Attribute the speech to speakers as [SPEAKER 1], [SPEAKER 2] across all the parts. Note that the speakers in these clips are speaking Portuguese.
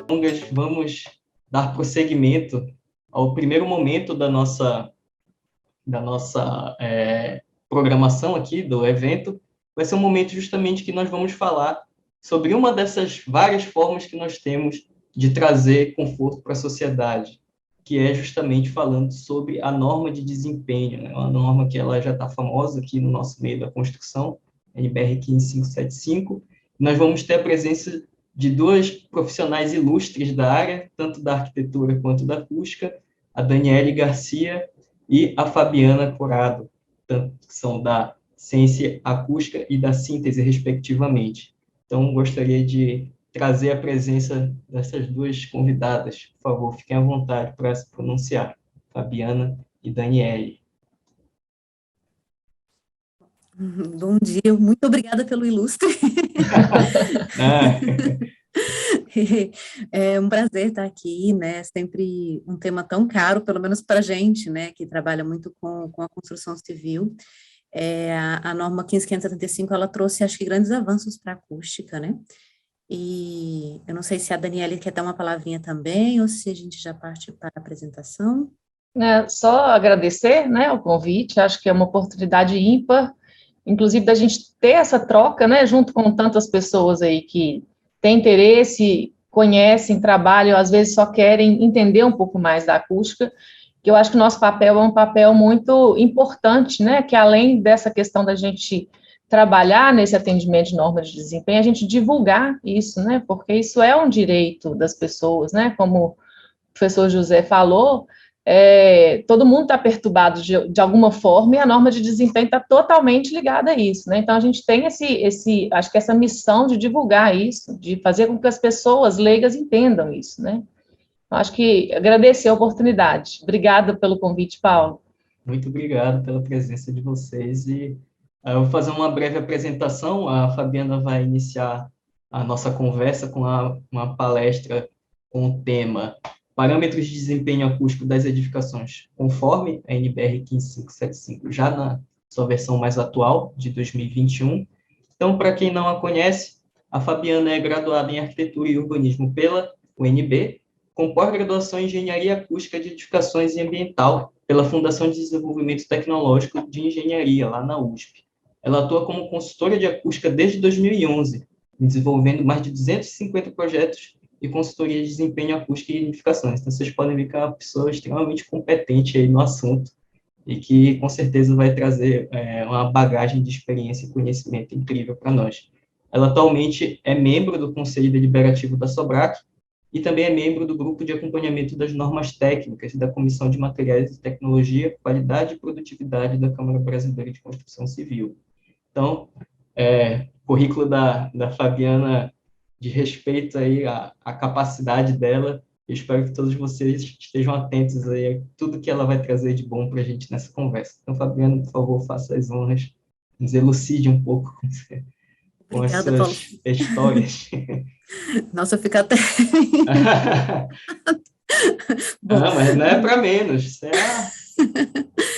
[SPEAKER 1] longas, vamos dar prosseguimento ao primeiro momento da nossa programação aqui do evento. Vai ser um momento justamente que nós vamos falar sobre uma dessas várias formas que nós temos de trazer conforto para a sociedade, que é justamente falando sobre a norma de desempenho, né? Uma norma que ela já está famosa aqui no nosso meio da construção, NBR 15575. Nós vamos ter a presença de duas profissionais ilustres da área, tanto da arquitetura quanto da acústica, a Daniele Garcia e a Fabiana Corrado, que são da ciência acústica e da síntese, respectivamente. Então, gostaria de trazer a presença dessas duas convidadas. Por favor, fiquem à vontade para se pronunciar. Fabiana e Daniele.
[SPEAKER 2] Bom dia, muito obrigada pelo ilustre. É um prazer estar aqui, né? Sempre um tema tão caro, pelo menos para a gente, né, que trabalha muito com a construção civil. A norma 15575, ela trouxe, acho que, grandes avanços para a acústica, né? E eu não sei se a Daniele quer dar uma palavrinha também, ou se a gente já parte para a apresentação.
[SPEAKER 3] Só agradecer, né, o convite, acho que é uma oportunidade ímpar, inclusive da gente ter essa troca, né, junto com tantas pessoas aí que têm interesse, conhecem, trabalham, às vezes só querem entender um pouco mais da acústica, que eu acho que o nosso papel é um papel muito importante, né, que além dessa questão da gente trabalhar nesse atendimento de normas de desempenho, a gente divulgar isso, né, porque isso é um direito das pessoas, né, como o professor José falou, todo mundo está perturbado de alguma forma e a norma de desempenho está totalmente ligada a isso, né? Então, a gente tem acho que essa missão de divulgar isso, de fazer com que as pessoas leigas entendam isso, né? Acho que agradecer a oportunidade. Obrigada pelo convite, Paulo.
[SPEAKER 1] Muito obrigado pela presença de vocês e eu vou fazer uma breve apresentação. A Fabiana vai iniciar a nossa conversa com uma palestra com o tema Parâmetros de desempenho acústico das edificações, conforme a NBR 15575, já na sua versão mais atual, de 2021. Então, para quem não a conhece, a Fabiana é graduada em Arquitetura e Urbanismo pela UNB, com pós-graduação em Engenharia Acústica de Edificações e Ambiental pela Fundação de Desenvolvimento Tecnológico de Engenharia, lá na USP. Ela atua como consultora de acústica desde 2011, desenvolvendo mais de 250 projetos e consultoria de desempenho acústico e edificações. Então, vocês podem ver que é uma pessoa extremamente competente aí no assunto e que, com certeza, vai trazer uma bagagem de experiência e conhecimento incrível para nós. Ela atualmente é membro do Conselho Deliberativo da SOBRAC e também é membro do Grupo de Acompanhamento das Normas Técnicas da Comissão de Materiais e Tecnologia, Qualidade e Produtividade da Câmara Brasileira de Construção Civil. Então, currículo da Fabiana de respeito aí à capacidade dela. Eu espero que todos vocês estejam atentos aí a tudo que ela vai trazer de bom para a gente nessa conversa. Então, Fabiana, por favor, faça as honras, nos elucide um pouco com as suas histórias.
[SPEAKER 2] Nossa, eu fico até...
[SPEAKER 1] Mas não é para menos, você é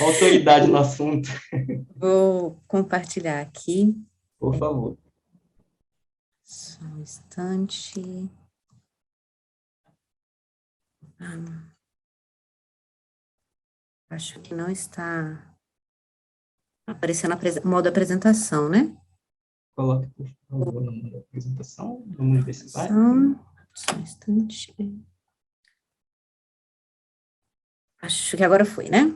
[SPEAKER 1] a autoridade no assunto.
[SPEAKER 2] Vou compartilhar aqui.
[SPEAKER 1] Por favor.
[SPEAKER 2] Só um instante. Acho que não está aparecendo o modo apresentação, né?
[SPEAKER 1] Coloque, por favor, no modo apresentação. Vamos ver se vai.
[SPEAKER 2] Só um instante. Acho que agora foi, né?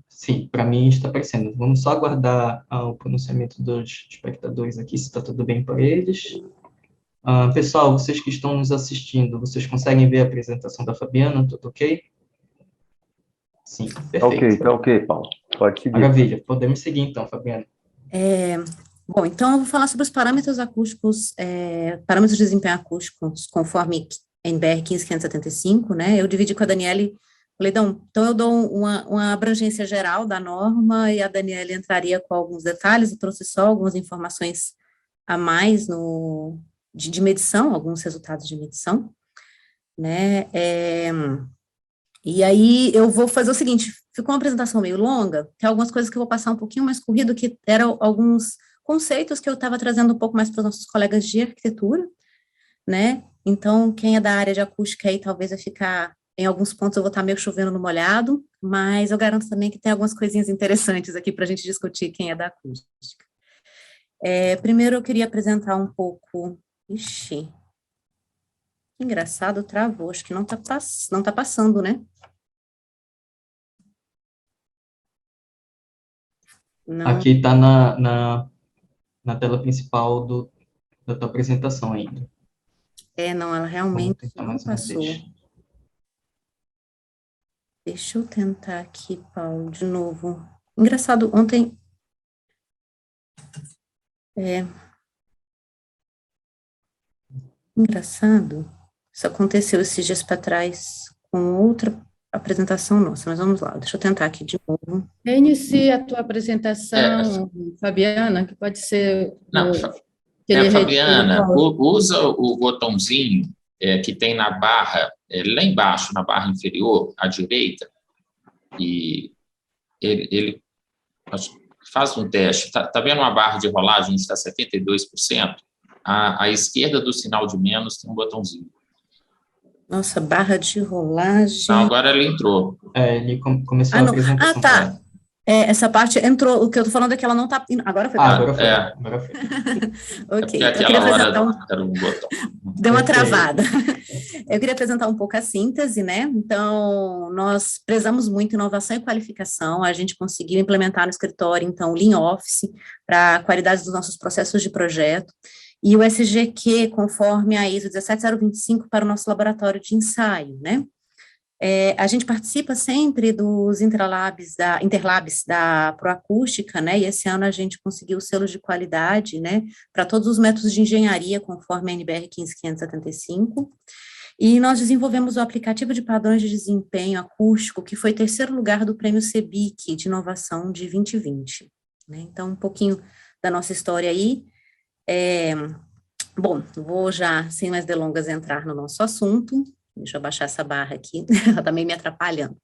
[SPEAKER 1] Sim, para mim está aparecendo. Vamos só aguardar o pronunciamento dos espectadores aqui, se está tudo bem para eles. Pessoal, vocês que estão nos assistindo, vocês conseguem ver a apresentação da Fabiana? Tudo ok? Sim, perfeito.
[SPEAKER 4] Tá ok, Paulo. Pode seguir.
[SPEAKER 1] Maravilha, podemos seguir então, Fabiana.
[SPEAKER 2] Bom, então eu vou falar sobre os parâmetros acústicos, parâmetros de desempenho acústicos, conforme NBR 15575, né? Eu dividi com a Daniele. Falei, então eu dou uma abrangência geral da norma e a Daniela entraria com alguns detalhes, eu trouxe só algumas informações a mais de medição, alguns resultados de medição, né, e aí eu vou fazer o seguinte, ficou uma apresentação meio longa, tem algumas coisas que eu vou passar um pouquinho mais corrido, que eram alguns conceitos que eu estava trazendo um pouco mais para os nossos colegas de arquitetura, né, Então, quem é da área de acústica aí, talvez vai ficar, em alguns pontos eu vou estar meio chovendo no molhado, mas eu garanto também que tem algumas coisinhas interessantes aqui para a gente discutir quem é da acústica. Primeiro eu queria apresentar um pouco, ixi, que engraçado, travou, acho que não tá passando, né? Não,
[SPEAKER 1] Aqui está na tela principal da tua apresentação ainda.
[SPEAKER 2] não, ela
[SPEAKER 1] Vou
[SPEAKER 2] realmente
[SPEAKER 1] tentar
[SPEAKER 2] não
[SPEAKER 1] mais uma
[SPEAKER 2] passou.
[SPEAKER 1] vez.
[SPEAKER 2] Deixa eu tentar aqui, Paulo, de novo. Engraçado, ontem... Engraçado, isso aconteceu esses dias para trás com outra apresentação nossa, mas vamos lá, deixa eu tentar aqui de novo.
[SPEAKER 4] Reinicie a tua apresentação, Fabiana, que pode ser
[SPEAKER 5] Não, Fabiana, usa o botãozinho que tem na barra, lá embaixo, na barra inferior, à direita, e ele faz um teste. Tá vendo uma barra de rolagem está 72%? À esquerda do sinal de menos tem um botãozinho.
[SPEAKER 2] Nossa, barra de rolagem.
[SPEAKER 5] Então, agora ele entrou.
[SPEAKER 1] Ele começou a apresentação.
[SPEAKER 2] Tá. Essa parte entrou, o que eu tô falando é que ela não tá... Agora foi.
[SPEAKER 1] Agora foi.
[SPEAKER 2] Ok,
[SPEAKER 5] É porque aquela hora era um botão.
[SPEAKER 2] Deu uma travada. Eu queria apresentar um pouco a síntese, né? Então, nós prezamos muito inovação e qualificação, a gente conseguiu implementar no escritório, então, o Lean Office, para a qualidade dos nossos processos de projeto, e o SGQ, conforme a ISO 17025, para o nosso laboratório de ensaio, né? A gente participa sempre dos Interlabs da Proacústica, né, e esse ano a gente conseguiu selos de qualidade, né, para todos os métodos de engenharia, conforme a NBR 15575, e nós desenvolvemos o aplicativo de padrões de desempenho acústico, que foi terceiro lugar do Prêmio CEBIC de Inovação de 2020, né, então um pouquinho da nossa história aí. Bom, vou já, sem mais delongas, entrar no nosso assunto. Deixa eu abaixar essa barra aqui, ela está meio me atrapalhando.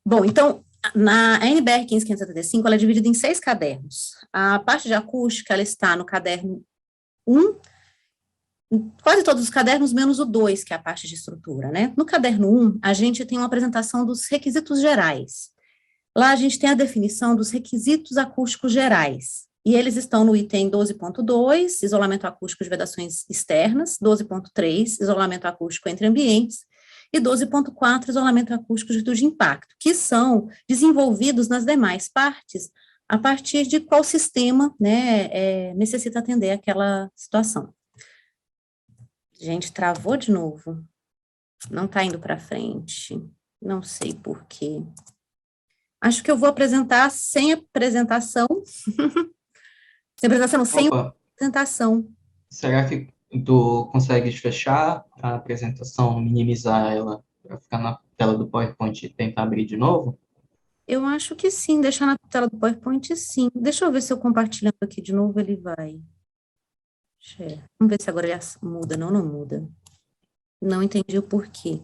[SPEAKER 2] Bom, então, a NBR 15575, ela é dividida em 6 cadernos. A parte de acústica, ela está no caderno 1, quase todos os cadernos, menos o 2, que é a parte de estrutura, né? No caderno 1, a gente tem uma apresentação dos requisitos gerais. Lá a gente tem a definição dos requisitos acústicos gerais. E eles estão no item 12.2, isolamento acústico de vedações externas, 12.3, isolamento acústico entre ambientes, e 12.4, isolamento acústico de impacto, que são desenvolvidos nas demais partes, a partir de qual sistema, né, necessita atender aquela situação. Gente, travou de novo. Não está indo para frente. Não sei por quê. Acho que eu vou apresentar sem apresentação. Sem apresentação, sem apresentação.
[SPEAKER 1] Será que tu consegues fechar a apresentação, minimizar ela para ficar na tela do PowerPoint e tentar abrir de novo?
[SPEAKER 2] Eu acho que sim, deixar na tela do PowerPoint, sim. Deixa eu ver se eu compartilhando aqui de novo, ele vai. Vamos ver se agora ele muda. Não muda. Não entendi o porquê.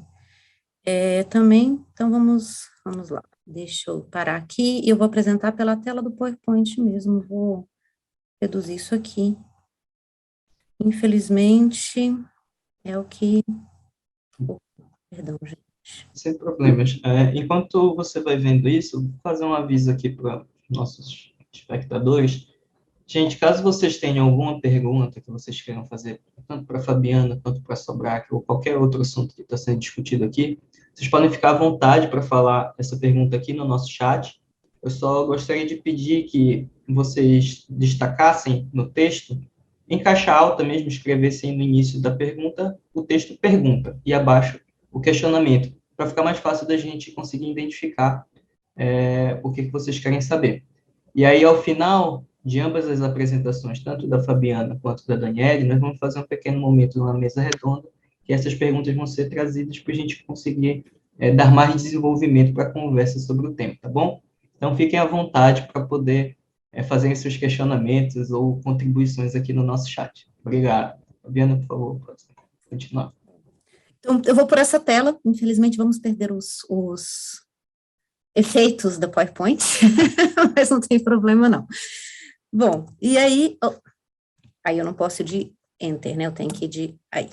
[SPEAKER 2] Também, então vamos lá. Deixa eu parar aqui e eu vou apresentar pela tela do PowerPoint mesmo. Vou reduzir isso aqui. Infelizmente, é o que... Perdão, gente.
[SPEAKER 1] Sem problemas. Enquanto você vai vendo isso, vou fazer um aviso aqui para nossos espectadores. Gente, caso vocês tenham alguma pergunta que vocês queiram fazer, tanto para a Fabiana, quanto para a Sobrac, ou qualquer outro assunto que está sendo discutido aqui, vocês podem ficar à vontade para falar essa pergunta aqui no nosso chat. Eu só gostaria de pedir que vocês destacassem no texto, em caixa alta mesmo, escrevessem no início da pergunta o texto pergunta, e abaixo o questionamento, para ficar mais fácil da gente conseguir identificar o que vocês querem saber. E aí, ao final de ambas as apresentações, tanto da Fabiana quanto da Daniele, nós vamos fazer um pequeno momento numa mesa redonda, que essas perguntas vão ser trazidas para a gente conseguir dar mais desenvolvimento para a conversa sobre o tema, tá bom? Então, fiquem à vontade para poder fazer seus questionamentos ou contribuições aqui no nosso chat. Obrigado. Fabiana, por favor, pode continuar.
[SPEAKER 2] Então, eu vou por essa tela, infelizmente vamos perder os efeitos da PowerPoint, mas não tem problema não. Bom, e aí, Aí eu não posso ir de Enter, né? Eu tenho que ir de aí.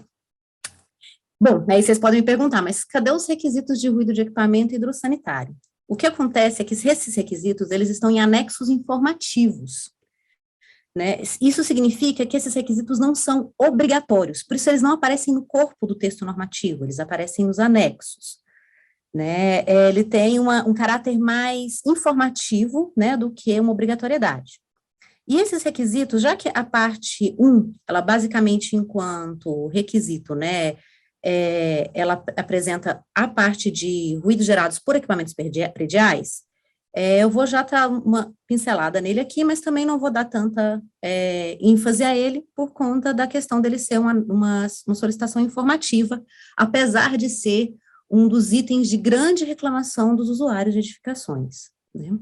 [SPEAKER 2] Bom, aí vocês podem me perguntar, mas cadê os requisitos de ruído de equipamento hidrossanitário? O que acontece é que esses requisitos, eles estão em anexos informativos, né? Isso significa que esses requisitos não são obrigatórios, por isso eles não aparecem no corpo do texto normativo, eles aparecem nos anexos, né? Ele tem um caráter mais informativo, né, do que uma obrigatoriedade. E esses requisitos, já que a parte 1, ela basicamente, enquanto requisito, né, ela apresenta a parte de ruídos gerados por equipamentos prediais, eu vou já dar uma pincelada nele aqui, mas também não vou dar tanta ênfase a ele, por conta da questão dele ser uma solicitação informativa, apesar de ser um dos itens de grande reclamação dos usuários de edificações, né?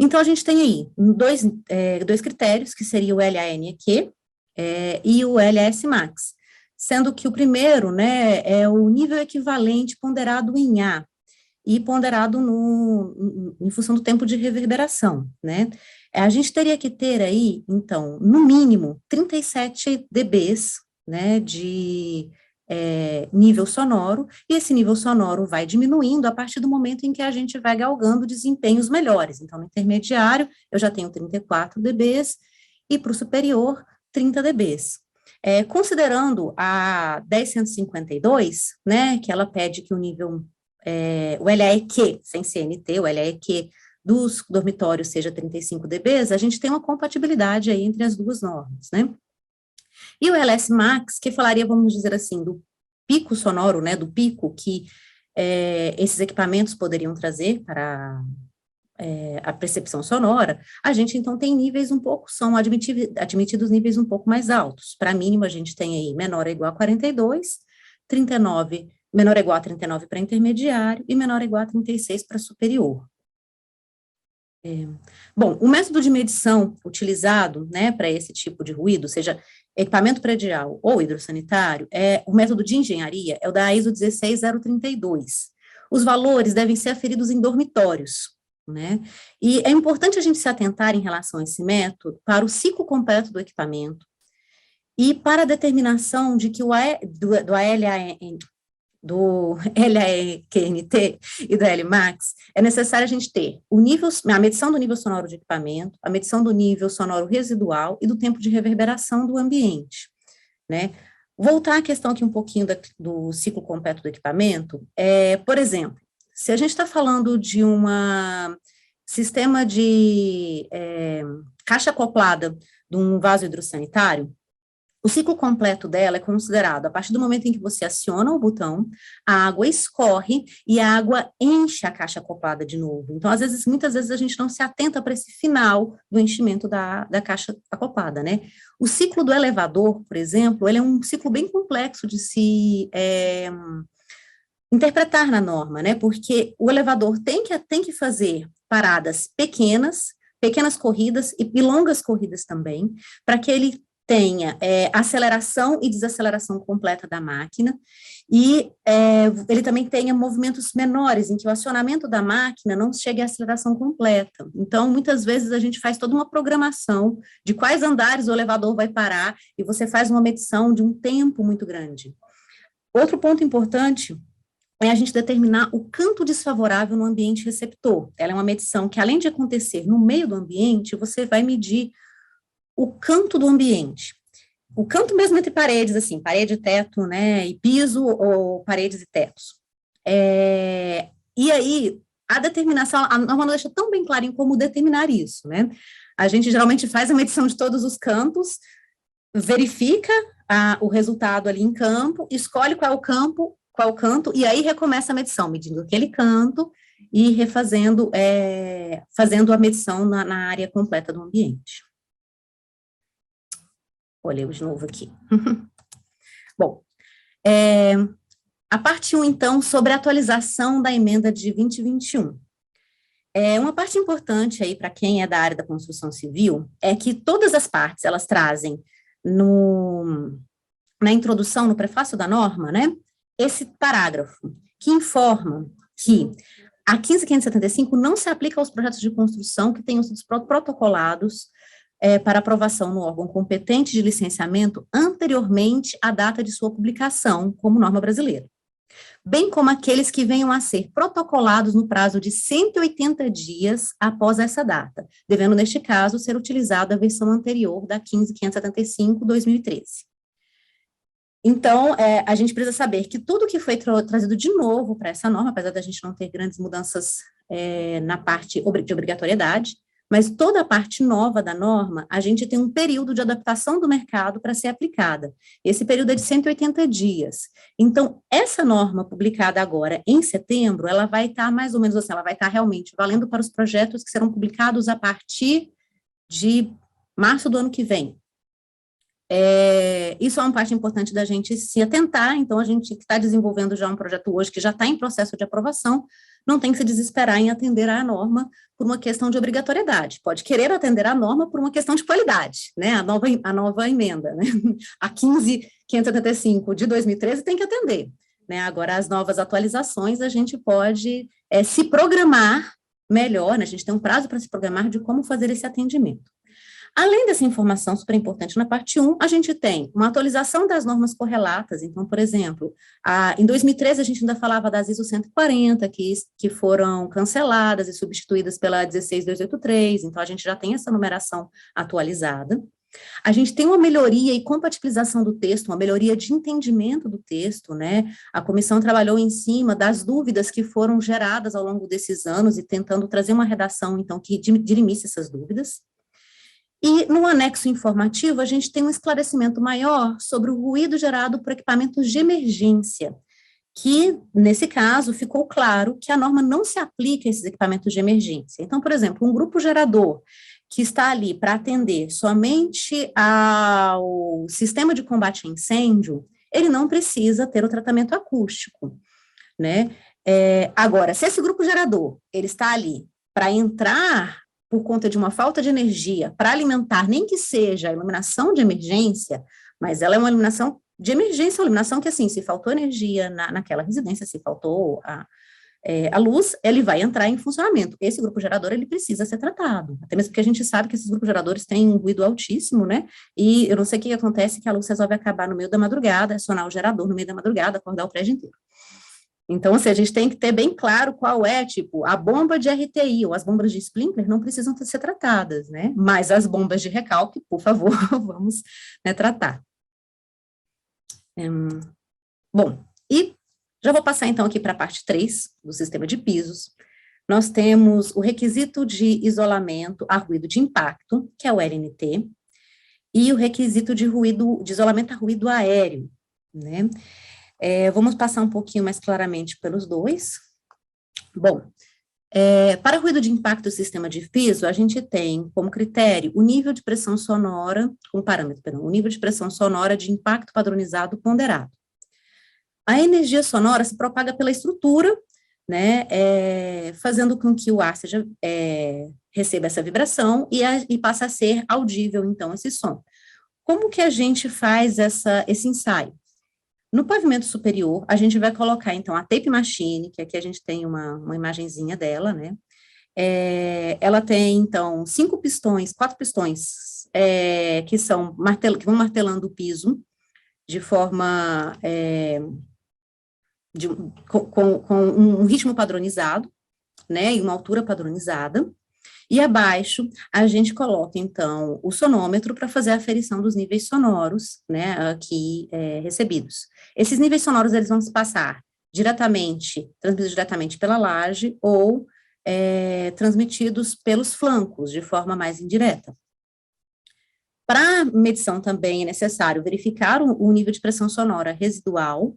[SPEAKER 2] Então, a gente tem aí dois critérios, que seria o LANEQ e o LAS Max, sendo que o primeiro, né, é o nível equivalente ponderado em A, e ponderado em função do tempo de reverberação, né? A gente teria que ter aí, então, no mínimo, 37 dBs, né, de nível sonoro, e esse nível sonoro vai diminuindo a partir do momento em que a gente vai galgando desempenhos melhores. Então, no intermediário, eu já tenho 34 dBs, e para o superior, 30 dBs. Considerando a 10152, né, que ela pede que o nível, o LAEQ, sem CNT, o LAEQ dos dormitórios seja 35 dBs, a gente tem uma compatibilidade aí entre as duas normas, né? E o LS Max, que falaria, vamos dizer assim, do pico sonoro, né, do pico que esses equipamentos poderiam trazer para a percepção sonora, a gente, então, tem níveis são admitidos níveis um pouco mais altos. Para mínimo, a gente tem aí menor ou igual a 42, 39, menor ou igual a 39 para intermediário, e menor ou igual a 36 para superior. Bom, o método de medição utilizado, né, para esse tipo de ruído, seja equipamento predial ou hidrossanitário, o método de engenharia é o da ISO 16032. Os valores devem ser aferidos em dormitórios, né? E é importante a gente se atentar em relação a esse método para o ciclo completo do equipamento e para a determinação de que do LAEQNT e do LMAX, é necessário a gente ter a medição do nível sonoro de equipamento, a medição do nível sonoro residual e do tempo de reverberação do ambiente, né? Voltar à questão aqui um pouquinho do ciclo completo do equipamento, por exemplo, se a gente está falando de um sistema de caixa acoplada de um vaso hidrossanitário, o ciclo completo dela é considerado a partir do momento em que você aciona o botão, a água escorre e a água enche a caixa acoplada de novo. Então, muitas vezes a gente não se atenta para esse final do enchimento da caixa acoplada, né? O ciclo do elevador, por exemplo, ele é um ciclo bem complexo de se interpretar na norma, né? Porque o elevador tem que fazer paradas pequenas corridas e longas corridas também, para que ele tenha aceleração e desaceleração completa da máquina, e ele também tenha movimentos menores, em que o acionamento da máquina não chegue à aceleração completa. Então, muitas vezes, a gente faz toda uma programação de quais andares o elevador vai parar, e você faz uma medição de um tempo muito grande. Outro ponto importante é a gente determinar o canto desfavorável no ambiente receptor. Ela é uma medição que, além de acontecer no meio do ambiente, você vai medir o canto do ambiente. O canto mesmo entre paredes, assim, parede, teto, né, e piso, ou paredes e tetos. E aí, a determinação, a norma não deixa tão bem claro em como determinar isso, né? A gente geralmente faz a medição de todos os cantos, verifica o resultado ali em campo, escolhe qual canto, e aí recomeça a medição, medindo aquele canto e refazendo, fazendo a medição na área completa do ambiente. Olhei de novo aqui. Bom, a parte 1, então, sobre a atualização da emenda de 2021. Uma parte importante aí para quem é da área da construção civil é que todas as partes, elas trazem na introdução, no prefácio da norma, né, esse parágrafo que informa que a 15.575 não se aplica aos projetos de construção que tenham sido protocolados para aprovação no órgão competente de licenciamento anteriormente à data de sua publicação como norma brasileira, bem como aqueles que venham a ser protocolados no prazo de 180 dias após essa data, devendo, neste caso, ser utilizada a versão anterior da 15.575/2013. Então, a gente precisa saber que tudo que foi trazido de novo para essa norma, apesar da gente não ter grandes mudanças na parte de obrigatoriedade, mas toda a parte nova da norma, a gente tem um período de adaptação do mercado para ser aplicada. Esse período é de 180 dias. Então, essa norma publicada agora em setembro, ela vai estar mais ou menos assim, ela vai estar realmente valendo para os projetos que serão publicados a partir de março do ano que vem. Isso é uma parte importante da gente se atentar, então a gente que está desenvolvendo já um projeto hoje, que já está em processo de aprovação, não tem que se desesperar em atender à norma por uma questão de obrigatoriedade, pode querer atender à norma por uma questão de qualidade, né, a nova emenda, né, a 15.575 de 2013 tem que atender, né, agora as novas atualizações a gente pode se programar melhor, né, a gente tem um prazo para se programar de como fazer esse atendimento. Além dessa informação super importante na parte 1, a gente tem uma atualização das normas correlatas, então, por exemplo, em 2013 a gente ainda falava das ISO 140, que foram canceladas e substituídas pela 16283, então a gente já tem essa numeração atualizada. A gente tem uma melhoria e compatibilização do texto, uma melhoria de entendimento do texto, né? A comissão trabalhou em cima das dúvidas que foram geradas ao longo desses anos e tentando trazer uma redação, então, que dirimisse essas dúvidas. E no anexo informativo, a gente tem um esclarecimento maior sobre o ruído gerado por equipamentos de emergência, que, nesse caso, ficou claro que a norma não se aplica a esses equipamentos de emergência. Então, por exemplo, um grupo gerador que está ali para atender somente ao sistema de combate a incêndio, ele não precisa ter o tratamento acústico, né? Agora, se esse grupo gerador, ele está ali para entrar por conta de uma falta de energia, para alimentar, nem que seja a iluminação de emergência, mas ela é uma iluminação de emergência, uma iluminação que, assim, se faltou energia naquela residência, se faltou a luz, ele vai entrar em funcionamento. Esse grupo gerador, ele precisa ser tratado, até mesmo porque a gente sabe que esses grupos geradores têm um ruído altíssimo, né, e eu não sei o que acontece, que a luz resolve acabar no meio da madrugada, acionar o gerador no meio da madrugada, acordar o prédio inteiro. Então, assim, a gente tem que ter bem claro qual é, tipo, a bomba de RTI ou as bombas de sprinkler não precisam ser tratadas, né? Mas as bombas de recalque, por favor, vamos, né, tratar. Bom, e já vou passar, então, aqui para a parte 3 do sistema de pisos. Nós temos o requisito de isolamento a ruído de impacto, que é o LNT, e o requisito de isolamento a ruído aéreo, né? Vamos passar um pouquinho mais claramente pelos dois. Bom, para ruído de impacto do sistema de piso, a gente tem como critério o nível de pressão sonora, como parâmetro, perdão, o nível de pressão sonora de impacto padronizado ponderado. A energia sonora se propaga pela estrutura, né, fazendo com que o ar receba essa vibração e passe a ser audível, então, esse som. Como que a gente faz esse ensaio? No pavimento superior, a gente vai colocar, então, a tape machine, que aqui a gente tem uma imagenzinha dela, né? Ela tem, então, 4 pistões, que vão martelando o piso de forma, com um ritmo padronizado, né? E uma altura padronizada. E abaixo, a gente coloca, então, o sonômetro para fazer a aferição dos níveis sonoros, né, aqui recebidos. Esses níveis sonoros, eles vão se passar transmitidos diretamente pela laje ou transmitidos pelos flancos, de forma mais indireta. Para medição também é necessário verificar o nível de pressão sonora residual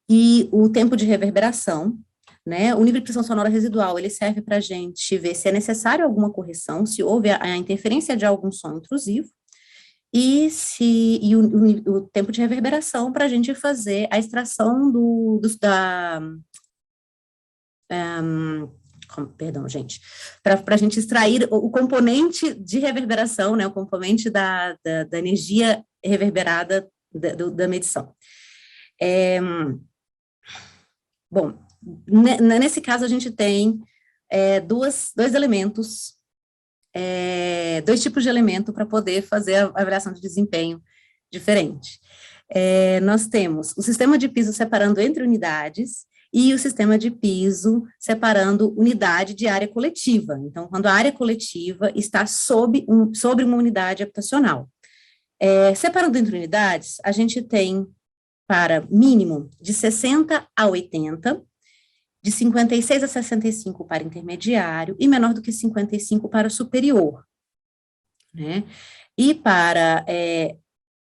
[SPEAKER 2] e o tempo de reverberação, né? O nível de pressão sonora residual, ele serve para a gente ver se é necessário alguma correção, se houve a interferência de algum som intrusivo, e o tempo de reverberação para a gente fazer a extração para a gente extrair o componente de reverberação, né, o componente da energia reverberada da medição. Bom, nesse caso, a gente tem dois elementos dois tipos de elemento para poder fazer a avaliação de desempenho diferente. Nós temos o sistema de piso separando entre unidades e o sistema de piso separando unidade de área coletiva. Então, quando a área coletiva está sobre uma unidade habitacional. Separando entre unidades, a gente tem para mínimo de 60 a 80, de 56 a 65 para intermediário e menor do que 55 para superior, né? E para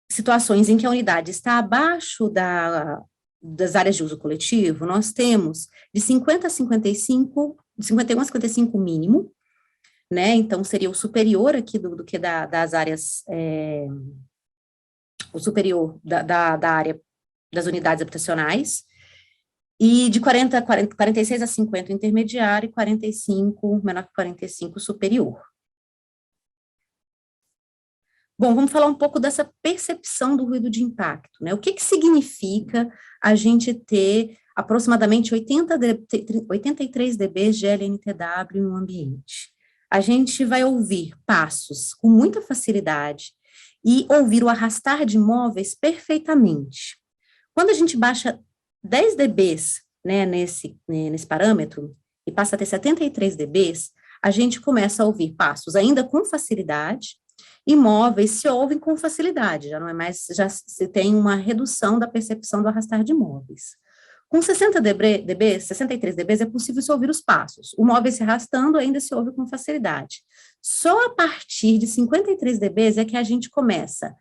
[SPEAKER 2] situações em que a unidade está abaixo das áreas de uso coletivo, nós temos de 50 a 55, de 51 a 55 mínimo, né? Então, seria o superior aqui do que das áreas, o superior da área das unidades habitacionais, e de 46 a 50 intermediário e 45, menor que 45, superior. Bom, vamos falar um pouco dessa percepção do ruído de impacto, né? O que significa a gente ter aproximadamente 83 dB de LNTW em um ambiente? A gente vai ouvir passos com muita facilidade e ouvir o arrastar de móveis perfeitamente. Quando a gente baixa 10 dBs, né, nesse parâmetro, e passa a ter 73 dBs, a gente começa a ouvir passos ainda com facilidade, e móveis se ouvem com facilidade, já não é mais, já se tem uma redução da percepção do arrastar de móveis. Com 60 dBs, 63 dBs, é possível se ouvir os passos. O móvel se arrastando ainda se ouve com facilidade. Só a partir de 53 dBs é que a gente começa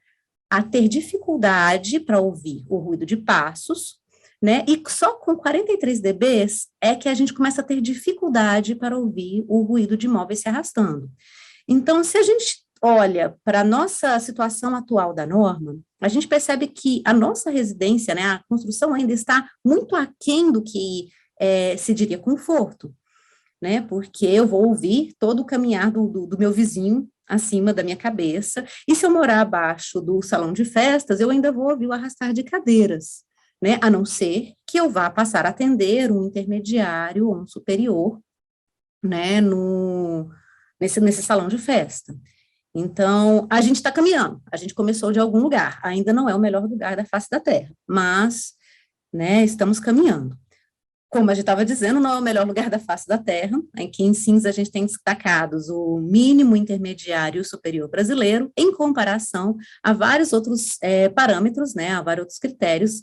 [SPEAKER 2] a ter dificuldade para ouvir o ruído de passos, né? E só com 43 dBs é que a gente começa a ter dificuldade para ouvir o ruído de móveis se arrastando. Então, se a gente olha para a nossa situação atual da norma, a gente percebe que a nossa residência, né, a construção ainda está muito aquém do que se diria conforto, né, porque eu vou ouvir todo o caminhar do meu vizinho acima da minha cabeça, e se eu morar abaixo do salão de festas, eu ainda vou ouvir o arrastar de cadeiras, né, a não ser que eu vá passar a atender um intermediário ou um superior, né, nesse salão de festa. Então, a gente está caminhando, a gente começou de algum lugar, ainda não é o melhor lugar da face da Terra, mas, né, estamos caminhando. Como a gente estava dizendo, não é o melhor lugar da face da Terra. Aqui em cinza a gente tem destacados o mínimo, intermediário e superior brasileiro, em comparação a vários outros parâmetros, né, a vários outros critérios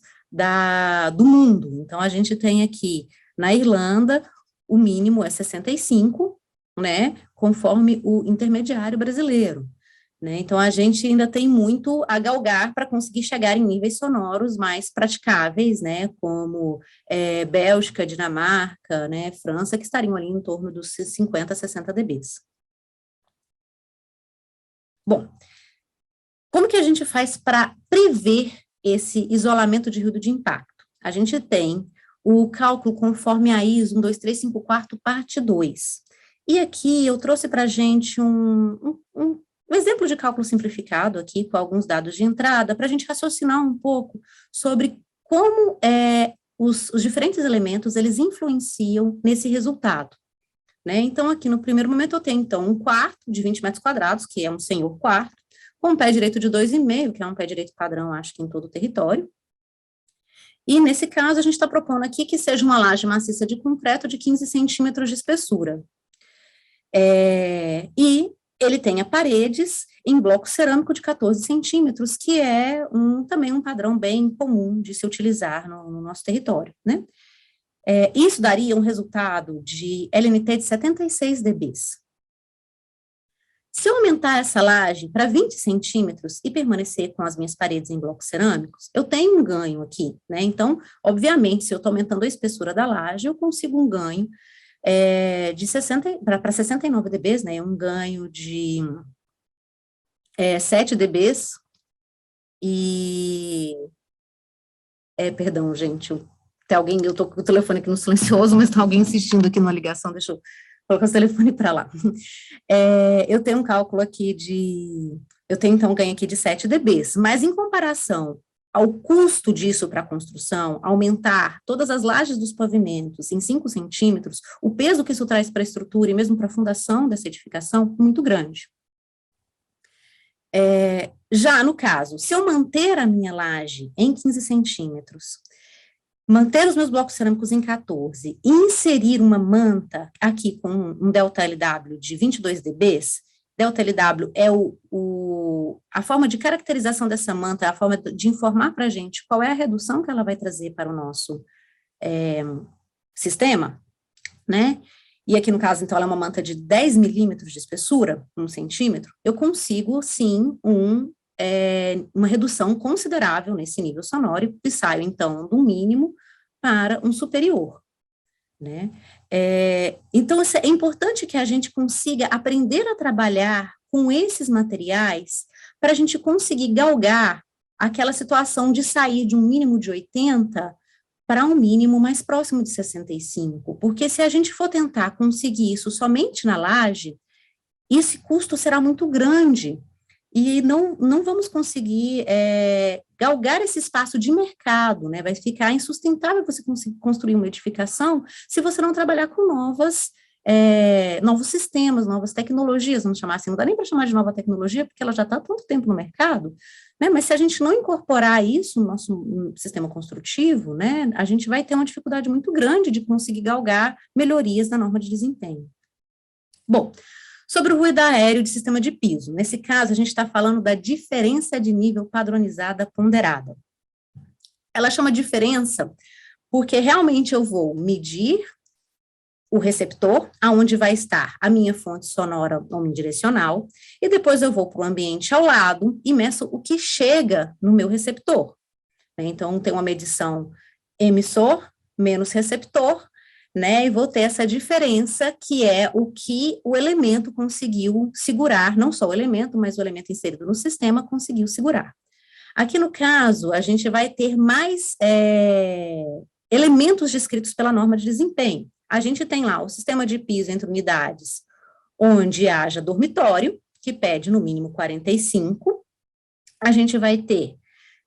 [SPEAKER 2] do mundo. Então, a gente tem aqui, na Irlanda, o mínimo é 65, né, conforme o intermediário brasileiro. Né? Então, a gente ainda tem muito a galgar para conseguir chegar em níveis sonoros mais praticáveis, né, como Bélgica, Dinamarca, né, França, que estariam ali em torno dos 50 a 60 dBs. Bom, como que a gente faz para prever esse isolamento de ruído de impacto? A gente tem o cálculo conforme a ISO 12354, parte 2. E aqui eu trouxe para a gente um exemplo de cálculo simplificado aqui, com alguns dados de entrada, para a gente raciocinar um pouco sobre como os diferentes elementos, eles influenciam nesse resultado. Né? Então, aqui no primeiro momento, eu tenho, então, um quarto de 20 metros quadrados, que é um senhor quarto, com um pé direito de 2,5, que é um pé direito padrão, acho que em todo o território. E, nesse caso, a gente está propondo aqui que seja uma laje maciça de concreto de 15 centímetros de espessura. E ele tenha paredes em bloco cerâmico de 14 centímetros, que é também um padrão bem comum de se utilizar no nosso território, né? Isso daria um resultado de LNT de 76 dBs. Se eu aumentar essa laje para 20 centímetros e permanecer com as minhas paredes em blocos cerâmicos, eu tenho um ganho aqui, né? Então, obviamente, se eu estou aumentando a espessura da laje, eu consigo um ganho de 60 para 69 dBs, né, um ganho de 7 dBs, e, perdão, gente, tem alguém, eu estou com o telefone aqui no silencioso, mas está alguém insistindo aqui numa ligação, deixa eu colocar o telefone para lá. Eu tenho um cálculo aqui eu tenho então um ganho aqui de 7 dBs, mas em comparação ao custo disso para a construção, aumentar todas as lajes dos pavimentos em 5 centímetros, o peso que isso traz para a estrutura e mesmo para a fundação dessa edificação, muito grande. Já no caso, se eu manter a minha laje em 15 centímetros, manter os meus blocos cerâmicos em 14 e inserir uma manta aqui com um ΔLW de 22 dBs, ΔLW é a forma de caracterização dessa manta, a forma de informar para a gente qual é a redução que ela vai trazer para o nosso sistema, né? E aqui no caso, então, ela é uma manta de 10 milímetros de espessura, 1 centímetro, eu consigo, sim, uma redução considerável nesse nível sonoro e saio, então, do mínimo para um superior, né? Então, é importante que a gente consiga aprender a trabalhar com esses materiais para a gente conseguir galgar aquela situação de sair de um mínimo de 80 para um mínimo mais próximo de 65, porque se a gente for tentar conseguir isso somente na laje, esse custo será muito grande, e não vamos conseguir galgar esse espaço de mercado, né? Vai ficar insustentável você conseguir construir uma edificação se você não trabalhar com novos sistemas, novas tecnologias, vamos chamar assim, não dá nem para chamar de nova tecnologia, porque ela já está há tanto tempo no mercado, né? Mas se a gente não incorporar isso no nosso sistema construtivo, né, a gente vai ter uma dificuldade muito grande de conseguir galgar melhorias da norma de desempenho. Bom, sobre o ruído aéreo de sistema de piso. Nesse caso, a gente está falando da diferença de nível padronizada ponderada. Ela chama diferença porque realmente eu vou medir o receptor, aonde vai estar a minha fonte sonora omnidirecional, e depois eu vou para o ambiente ao lado e meço o que chega no meu receptor. Então, tem uma medição emissor menos receptor, né, e vou ter essa diferença, que é o que o elemento conseguiu segurar, não só o elemento, mas o elemento inserido no sistema conseguiu segurar. Aqui no caso, a gente vai ter mais elementos descritos pela norma de desempenho. A gente tem lá o sistema de piso entre unidades, onde haja dormitório, que pede no mínimo 45, a gente vai ter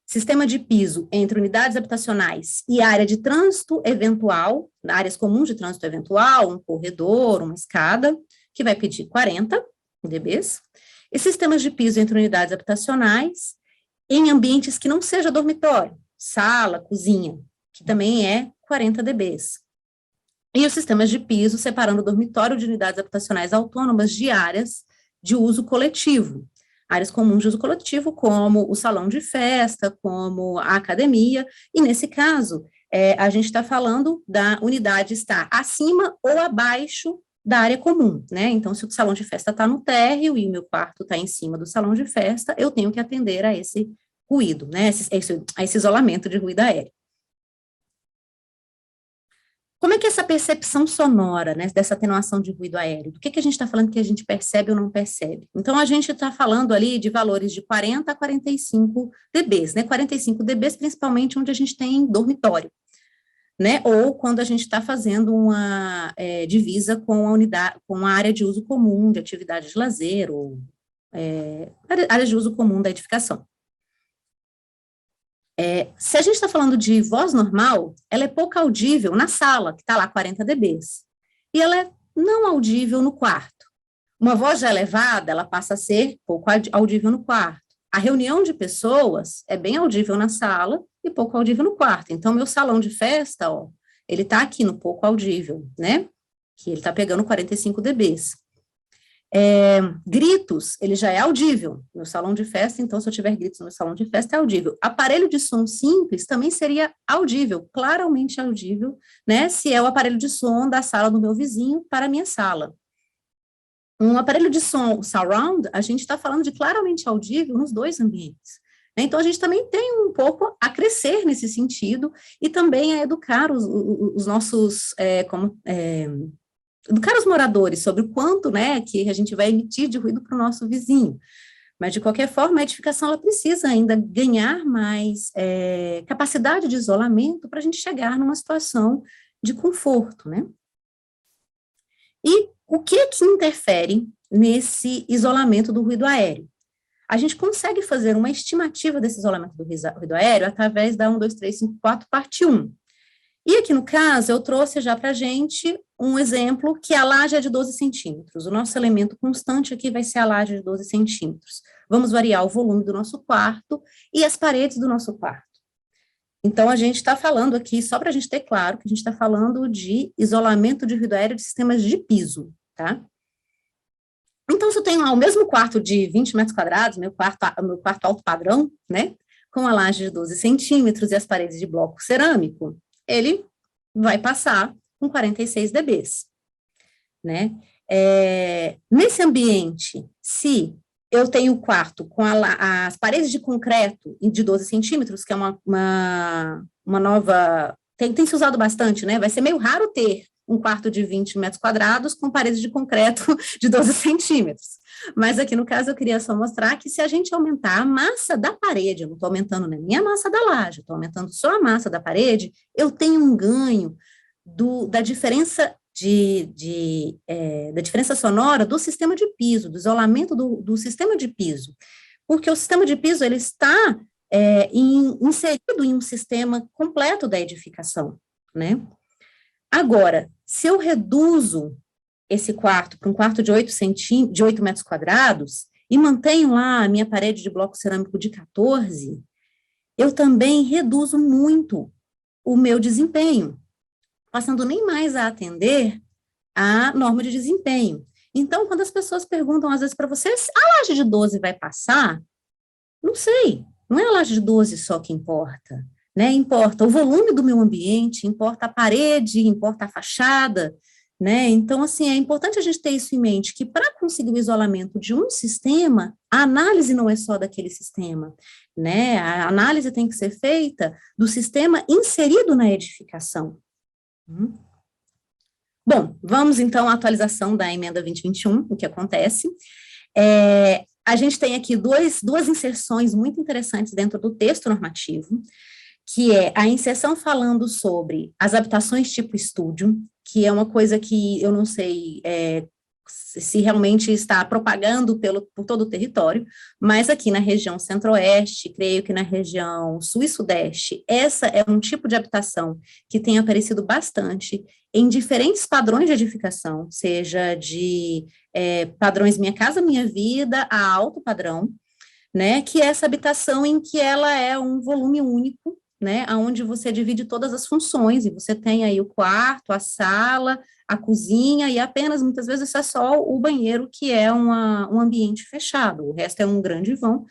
[SPEAKER 2] sistema de piso entre unidades habitacionais e área de trânsito eventual, áreas comuns de trânsito eventual, um corredor, uma escada, que vai pedir 40 dBs, e sistemas de piso entre unidades habitacionais em ambientes que não seja dormitório, sala, cozinha, que também é 40 dBs. E os sistemas de piso separando o dormitório de unidades habitacionais autônomas de áreas de uso coletivo, áreas comuns de uso coletivo, como o salão de festa, como a academia, e nesse caso, a gente está falando da unidade estar acima ou abaixo da área comum, né? Então, se o salão de festa está no térreo e o meu quarto está em cima do salão de festa, eu tenho que atender a esse ruído, né? A esse isolamento de ruído aéreo. Como é que é essa percepção sonora, né, dessa atenuação de ruído aéreo? Do que a gente está falando que a gente percebe ou não percebe? Então, a gente está falando ali de valores de 40 a 45 dBs, né, 45 dBs principalmente onde a gente tem dormitório, né, ou quando a gente está fazendo uma divisa com a unidade, com a área de uso comum, de atividade de lazer, ou área de uso comum da edificação. Se a gente está falando de voz normal, ela é pouco audível na sala, que está lá 40 dBs, e ela é não audível no quarto. Uma voz já elevada, ela passa a ser pouco audível no quarto. A reunião de pessoas é bem audível na sala e pouco audível no quarto. Então, meu salão de festa, ó, ele está aqui no pouco audível, né? Que ele está pegando 45 dBs. Gritos, ele já é audível no salão de festa, então se eu tiver gritos no salão de festa é audível. Aparelho de som simples também seria audível, claramente audível, né, se é o aparelho de som da sala do meu vizinho para a minha sala. Um aparelho de som surround, a gente está falando de claramente audível nos dois ambientes. Então, a gente também tem um pouco a crescer nesse sentido e também a educar os nossos, educar os moradores sobre o quanto, né, que a gente vai emitir de ruído para o nosso vizinho. Mas, de qualquer forma, a edificação ela precisa ainda ganhar mais capacidade de isolamento para a gente chegar numa situação de conforto, né? E o que interfere nesse isolamento do ruído aéreo? a gente consegue fazer uma estimativa desse isolamento do ruído aéreo através da 1, 2, 3, 5, 4, parte 1. E aqui no caso, eu trouxe já para a gente um exemplo que a laje é de 12 centímetros. O nosso elemento constante aqui vai ser a laje de 12 centímetros. Vamos variar o volume do nosso quarto e as paredes do nosso quarto. Então, a gente está falando aqui, só para a gente ter claro, que a gente está falando de isolamento de ruído aéreo de sistemas de piso, tá? Então, se eu tenho lá o mesmo quarto de 20 metros quadrados, meu quarto alto padrão, né, com a laje de 12 centímetros e as paredes de bloco cerâmico, ele vai passar com 46 dBs, né? Nesse ambiente, se eu tenho o quarto com as paredes de concreto de 12 centímetros, que é uma nova... Tem se usado bastante, né? Vai ser meio raro ter um quarto de 20 metros quadrados com paredes de concreto de 12 centímetros. Mas aqui, no caso, eu queria só mostrar que se a gente aumentar a massa da parede, eu não estou aumentando nem a massa da laje, estou aumentando só a massa da parede, eu tenho um ganho da diferença da diferença sonora do sistema de piso, do isolamento do sistema de piso, porque o sistema de piso, ele está inserido em um sistema completo da edificação, né? Agora, se eu reduzo esse quarto para um quarto de 8 metros quadrados e mantenho lá a minha parede de bloco cerâmico de 14, eu também reduzo muito o meu desempenho, passando nem mais a atender a norma de desempenho. Então, quando as pessoas perguntam, às vezes, para você, a laje de 12 vai passar? Não sei, não é a laje de 12 só que importa, né? Importa o volume do meu ambiente, importa a parede, importa a fachada, né? Então, assim, é importante a gente ter isso em mente, que para conseguir o isolamento de um sistema, a análise não é só daquele sistema, né? A análise tem que ser feita do sistema inserido na edificação. Bom, vamos então à atualização da emenda 2021, o que acontece. A gente tem aqui duas inserções muito interessantes dentro do texto normativo, que é a inserção falando sobre as habitações tipo estúdio, que é uma coisa que eu não sei se realmente está propagando por todo o território, mas aqui na região centro-oeste, creio que na região sul e sudeste, essa é um tipo de habitação que tem aparecido bastante em diferentes padrões de edificação, seja de padrões Minha Casa Minha Vida a alto padrão, né, que é essa habitação em que ela é um volume único, né, onde você divide todas as funções, e você tem aí o quarto, a sala, a cozinha, e apenas, muitas vezes, é só o banheiro, que é um ambiente fechado, o resto é um grande vão,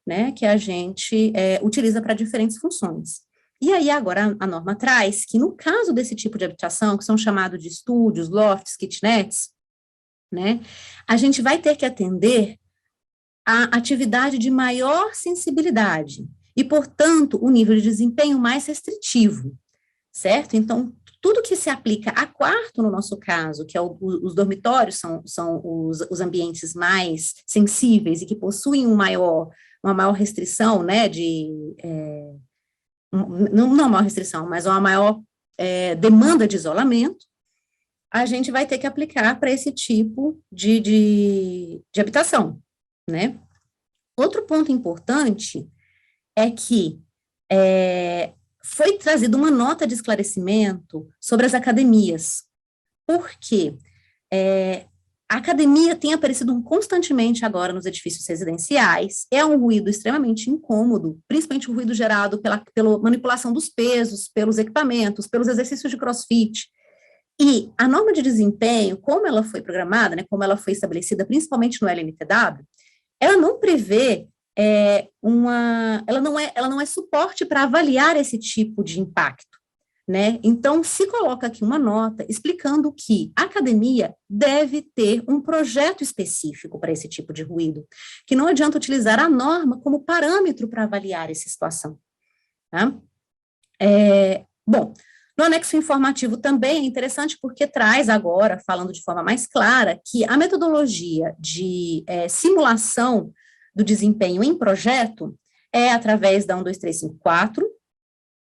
[SPEAKER 2] né, que a gente utiliza para diferentes funções. E aí, agora, a norma traz que, no caso desse tipo de habitação, que são chamados de estúdios, lofts, kitnets, né, a gente vai ter que atender a atividade de maior sensibilidade, e, portanto, o nível de desempenho mais restritivo, certo? Então, tudo que se aplica a quarto, no nosso caso, que é os dormitórios, são os ambientes mais sensíveis e que possuem uma maior restrição, né, não uma maior restrição, mas uma maior demanda de isolamento, a gente vai ter que aplicar para esse tipo de habitação, né? Outro ponto importante é que foi trazida uma nota de esclarecimento sobre as academias, porque a academia tem aparecido constantemente agora nos edifícios residenciais, é um ruído extremamente incômodo, principalmente o ruído gerado pela manipulação dos pesos, pelos equipamentos, pelos exercícios de crossfit, e a norma de desempenho, como ela foi programada, né, como ela foi estabelecida principalmente no LMTW, ela não prevê ela não é suporte para avaliar esse tipo de impacto, né? Então, se coloca aqui uma nota explicando que a academia deve ter um projeto específico para esse tipo de ruído, que não adianta utilizar a norma como parâmetro para avaliar essa situação, tá? Bom, no anexo informativo também é interessante porque traz agora, falando de forma mais clara, que a metodologia de simulação do desempenho em projeto é através da 1, 2, 3, 5, 4,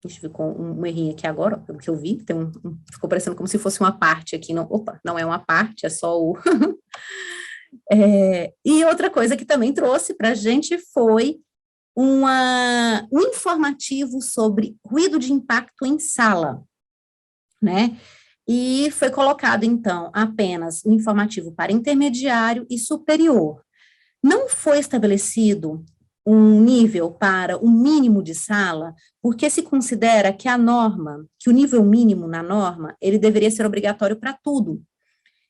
[SPEAKER 2] ficou um errinho aqui agora, pelo que eu vi, ficou parecendo como se fosse uma parte aqui, não é uma parte, é só E outra coisa que também trouxe para a gente foi um informativo sobre ruído de impacto em sala, né? E foi colocado, então, apenas o informativo para intermediário e superior. Não foi estabelecido um nível para o mínimo de sala, porque se considera que a norma, que o nível mínimo na norma, ele deveria ser obrigatório para tudo.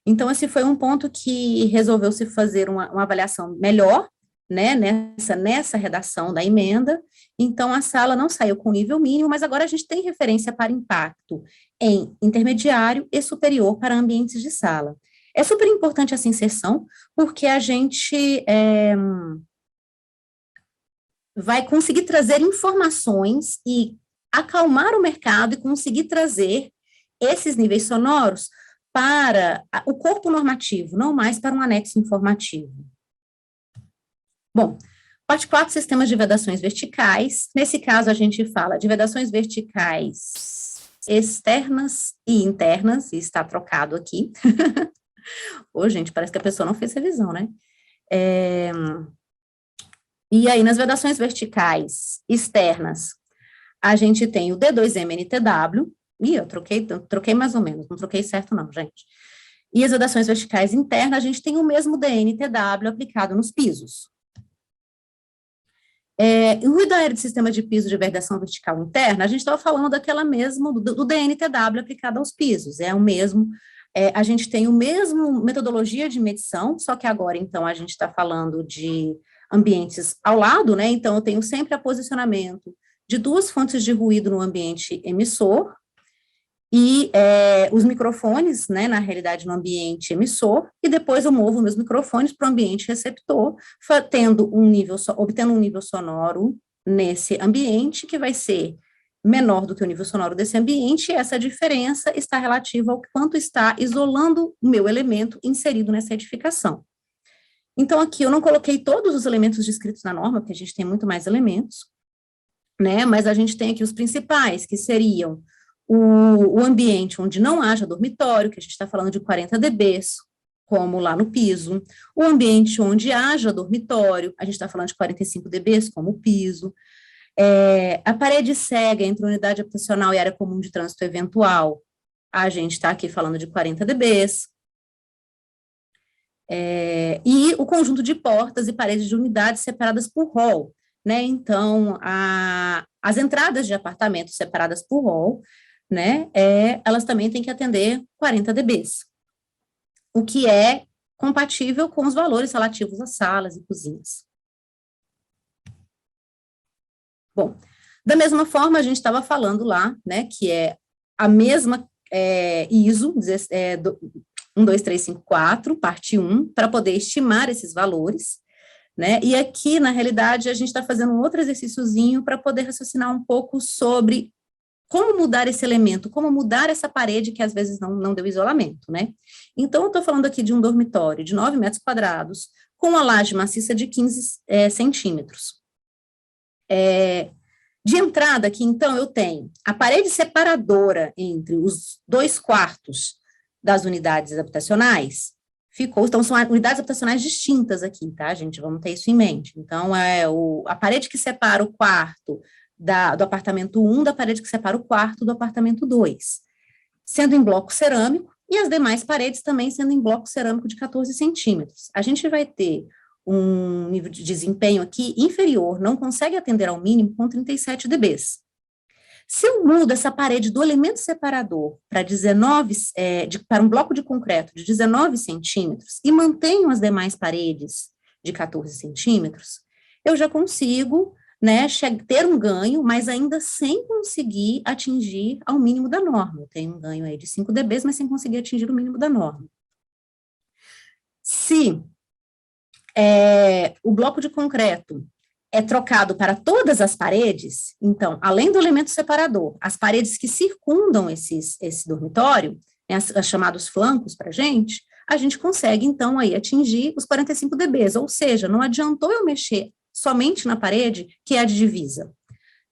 [SPEAKER 2] Então, esse foi um ponto que resolveu-se fazer uma avaliação melhor, né, nessa redação da emenda. Então, a sala não saiu com nível mínimo, mas agora a gente tem referência para impacto em intermediário e superior para ambientes de sala. É super importante essa inserção, porque a gente vai conseguir trazer informações e acalmar o mercado e conseguir trazer esses níveis sonoros para o corpo normativo, não mais para um anexo informativo. Bom, parte 4, sistemas de vedações verticais. Nesse caso, a gente fala de vedações verticais externas e internas, e está trocado aqui. Ô, gente, parece que a pessoa não fez revisão, né? E aí, nas vedações verticais externas, a gente tem o D2M-NTW, eu troquei mais ou menos, não troquei certo não, gente. E as vedações verticais internas, a gente tem o mesmo DNTW aplicado nos pisos. O ruído aéreo de sistema de piso de vedação vertical interna, a gente estava falando daquela mesmo, do DNTW aplicado aos pisos, é o mesmo, a gente tem o mesmo metodologia de medição, só que agora, então, a gente está falando de ambientes ao lado, né, então eu tenho sempre a posicionamento de duas fontes de ruído no ambiente emissor, e os microfones, né, na realidade, no ambiente emissor, e depois eu movo meus microfones para o ambiente receptor, obtendo um nível sonoro nesse ambiente, que vai ser menor do que o nível sonoro desse ambiente, e essa diferença está relativa ao quanto está isolando o meu elemento inserido nessa edificação. Então, aqui eu não coloquei todos os elementos descritos na norma, porque a gente tem muito mais elementos, né, mas a gente tem aqui os principais, que seriam o ambiente onde não haja dormitório, que a gente está falando de 40 dB, como lá no piso, o ambiente onde haja dormitório, a gente está falando de 45 dB, como o piso, a parede cega entre unidade habitacional e área comum de trânsito eventual, a gente está aqui falando de 40 dB, e o conjunto de portas e paredes de unidades separadas por hall, né, então, as entradas de apartamentos separadas por hall, né, elas também têm que atender 40 dB, o que é compatível com os valores relativos às salas e cozinhas. Bom, da mesma forma, a gente estava falando lá, né, que é a mesma ISO 12354, parte 1, para poder estimar esses valores, né, e aqui, na realidade, a gente está fazendo um outro exercíciozinho para poder raciocinar um pouco sobre como mudar esse elemento, como mudar essa parede que às vezes não deu isolamento, né? Então, eu estou falando aqui de um dormitório de 9 metros quadrados, com uma laje maciça de 15 centímetros. De entrada aqui, então, eu tenho a parede separadora entre os 2 quartos das unidades habitacionais, então são unidades habitacionais distintas aqui, tá, gente? Vamos ter isso em mente. Então, a parede que separa o quarto do apartamento 1, da parede que separa o quarto do apartamento 2, sendo em bloco cerâmico, e as demais paredes também sendo em bloco cerâmico de 14 centímetros. A gente vai ter um nível de desempenho aqui inferior, não consegue atender ao mínimo com 37 dB. Se eu mudo essa parede do elemento separador para para um bloco de concreto de 19 centímetros e mantenho as demais paredes de 14 centímetros, eu já consigo, né, ter um ganho, mas ainda sem conseguir atingir ao mínimo da norma. Eu tenho um ganho aí de 5 dB, mas sem conseguir atingir o mínimo da norma. Se o bloco de concreto é trocado para todas as paredes, então, além do elemento separador, as paredes que circundam esse dormitório, né, as chamados flancos para a gente consegue, então, aí atingir os 45 dB, ou seja, não adiantou eu mexer somente na parede, que é a de divisa,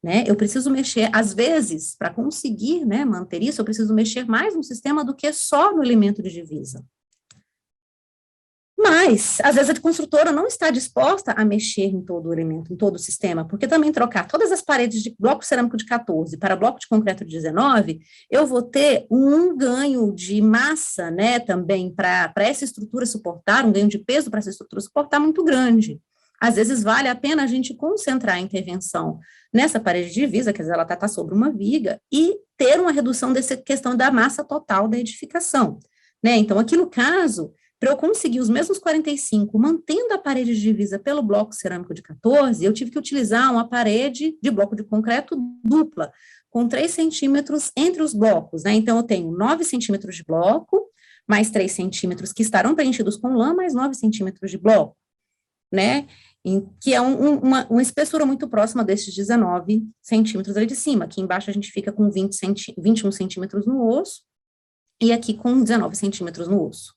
[SPEAKER 2] né, eu preciso mexer, às vezes, para conseguir, né, manter isso, eu preciso mexer mais no sistema do que só no elemento de divisa. Mas, às vezes, a construtora não está disposta a mexer em todo o elemento, em todo o sistema, porque também trocar todas as paredes de bloco cerâmico de 14 para bloco de concreto de 19, eu vou ter um ganho de massa, né, também para essa estrutura suportar, um ganho de peso para essa estrutura suportar muito grande. Às vezes, vale a pena a gente concentrar a intervenção nessa parede de divisa, quer dizer, ela está sobre uma viga, e ter uma redução dessa questão da massa total da edificação, né? Então, aqui no caso, para eu conseguir os mesmos 45, mantendo a parede de divisa pelo bloco cerâmico de 14, eu tive que utilizar uma parede de bloco de concreto dupla, com 3 centímetros entre os blocos, né? Então, eu tenho 9 centímetros de bloco, mais 3 centímetros que estarão preenchidos com lã, mais 9 centímetros de bloco, né? Que é uma espessura muito próxima desses 19 centímetros ali de cima. Aqui embaixo a gente fica com 21 centímetros no osso, e aqui com 19 centímetros no osso.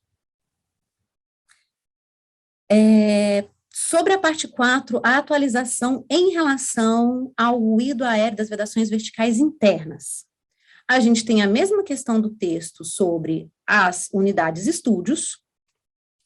[SPEAKER 2] Sobre a parte 4, a atualização em relação ao ruído aéreo das vedações verticais internas. A gente tem a mesma questão do texto sobre as unidades estúdios,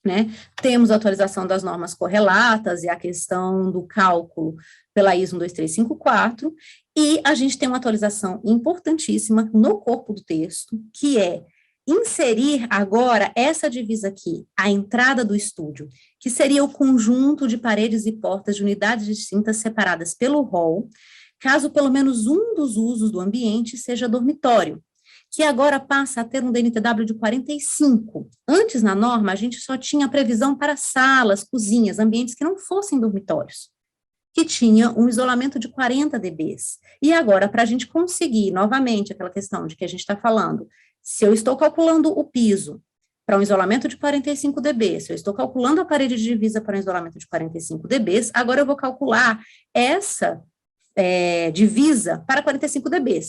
[SPEAKER 2] né? Temos a atualização das normas correlatas e a questão do cálculo pela ISO 12354, e a gente tem uma atualização importantíssima no corpo do texto, que é inserir agora essa divisa aqui, a entrada do estúdio, que seria o conjunto de paredes e portas de unidades distintas separadas pelo hall, caso pelo menos um dos usos do ambiente seja dormitório, que agora passa a ter um DNTW de 45. Antes, na norma, a gente só tinha previsão para salas, cozinhas, ambientes que não fossem dormitórios, que tinha um isolamento de 40 dB. E agora, para a gente conseguir, novamente, aquela questão de que a gente está falando, se eu estou calculando o piso para um isolamento de 45 dB, se eu estou calculando a parede de divisa para um isolamento de 45 dB, agora eu vou calcular essa divisa para 45 dB.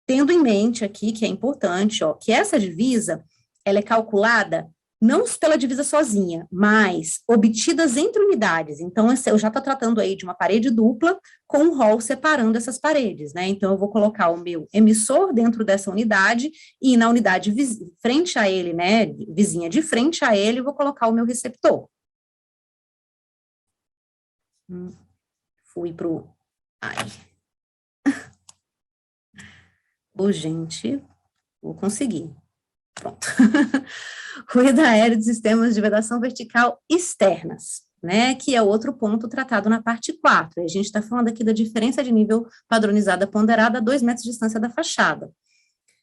[SPEAKER 2] Tendo em mente aqui, que é importante, ó, que essa divisa, ela é calculada não pela divisa sozinha, mas obtidas entre unidades. Então, eu já estou tratando aí de uma parede dupla com um hall separando essas paredes, né? Então, eu vou colocar o meu emissor dentro dessa unidade e na unidade frente a ele, né, vizinha de frente a ele, eu vou colocar o meu receptor. Fui pro... Ai... gente, vou conseguir. Pronto. Ruído aéreo de sistemas de vedação vertical externas, né, que é outro ponto tratado na parte 4. A gente está falando aqui da diferença de nível padronizada ponderada a 2 metros de distância da fachada.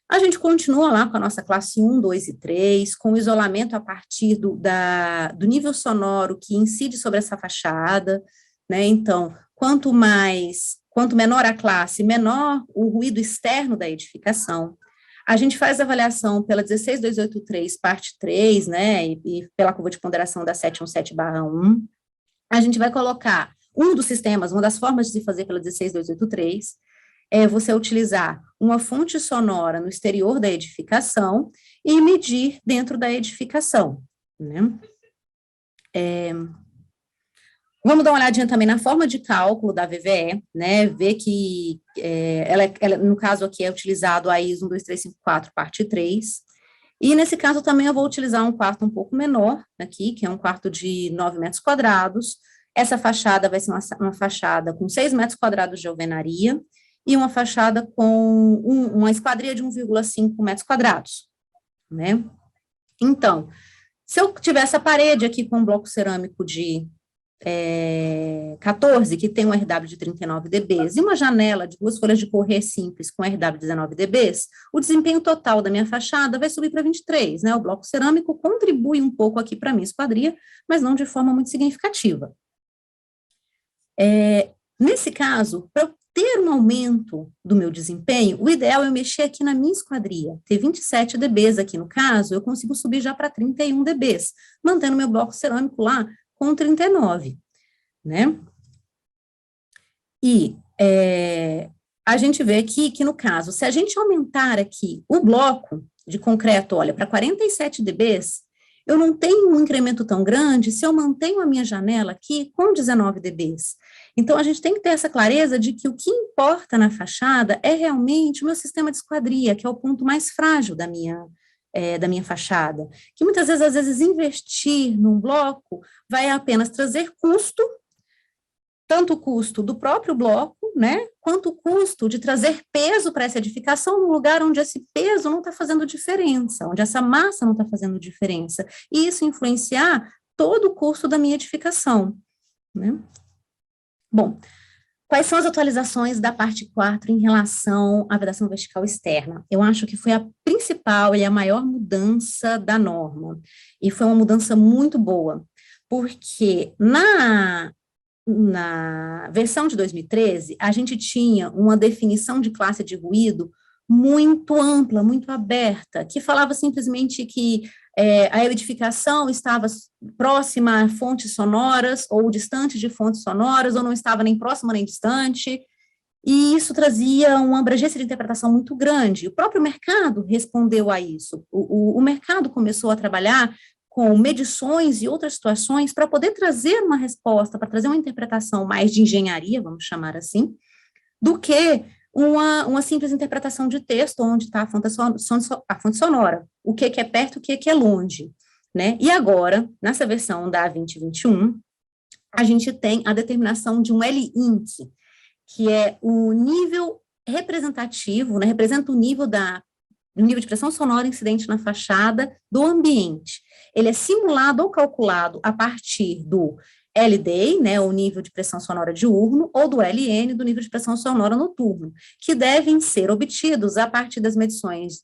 [SPEAKER 2] A gente continua lá com a nossa classe 1, 2 e 3, com o isolamento a partir do nível sonoro que incide sobre essa fachada, né, então, quanto menor a classe, menor o ruído externo da edificação. A gente faz a avaliação pela 16283, parte 3, né, e pela curva de ponderação da 717/1. A gente vai colocar um dos sistemas, uma das formas de se fazer pela 16283, é você utilizar uma fonte sonora no exterior da edificação e medir dentro da edificação, né. Vamos dar uma olhadinha também na forma de cálculo da VVE, né, ver que ela, no caso aqui, é utilizado a ISO 12354, parte 3, e nesse caso também eu vou utilizar um quarto um pouco menor aqui, que é um quarto de 9 metros quadrados. Essa fachada vai ser uma fachada com 6 metros quadrados de alvenaria e uma fachada com uma esquadria de 1,5 metros quadrados, né. Então, se eu tiver essa parede aqui com um bloco cerâmico de 14, que tem um RW de 39 dB, e uma janela de 2 folhas de correr simples com RW de 19 dB, o desempenho total da minha fachada vai subir para 23, né, o bloco cerâmico contribui um pouco aqui para a minha esquadria, mas não de forma muito significativa. Nesse caso, para eu ter um aumento do meu desempenho, o ideal é eu mexer aqui na minha esquadria, ter 27 dB aqui no caso, eu consigo subir já para 31 dB, mantendo meu bloco cerâmico lá com 39, né? E a gente vê aqui que, no caso, se a gente aumentar aqui o bloco de concreto, olha, para 47 dB, eu não tenho um incremento tão grande se eu mantenho a minha janela aqui com 19 dB. Então, a gente tem que ter essa clareza de que o que importa na fachada é realmente o meu sistema de esquadria, que é o ponto mais frágil da minha da minha fachada, que muitas vezes, às vezes, investir num bloco vai apenas trazer custo, tanto o custo do próprio bloco, né, quanto o custo de trazer peso para essa edificação num lugar onde esse peso não está fazendo diferença, onde essa massa não está fazendo diferença, e isso influenciar todo o custo da minha edificação, né. Bom, quais são as atualizações da parte 4 em relação à vedação vertical externa? Eu acho que foi a principal e a maior mudança da norma, e foi uma mudança muito boa, porque na versão de 2013, a gente tinha uma definição de classe de ruído muito ampla, muito aberta, que falava simplesmente que a edificação estava próxima a fontes sonoras, ou distante de fontes sonoras, ou não estava nem próxima nem distante, e isso trazia uma abrangência de interpretação muito grande. O próprio mercado respondeu a isso. O mercado começou a trabalhar com medições e outras situações para poder trazer uma resposta, para trazer uma interpretação mais de engenharia, vamos chamar assim, do que uma simples interpretação de texto, onde está a fonte sonora, o que é perto, o que é longe, né? E agora, nessa versão da 2021, a gente tem a determinação de um L-INC, que é o nível representativo, né, representa o nível de pressão sonora incidente na fachada do ambiente. Ele é simulado ou calculado a partir do LD, né, o nível de pressão sonora diurno, ou do LN, do nível de pressão sonora noturno, que devem ser obtidos a partir das medições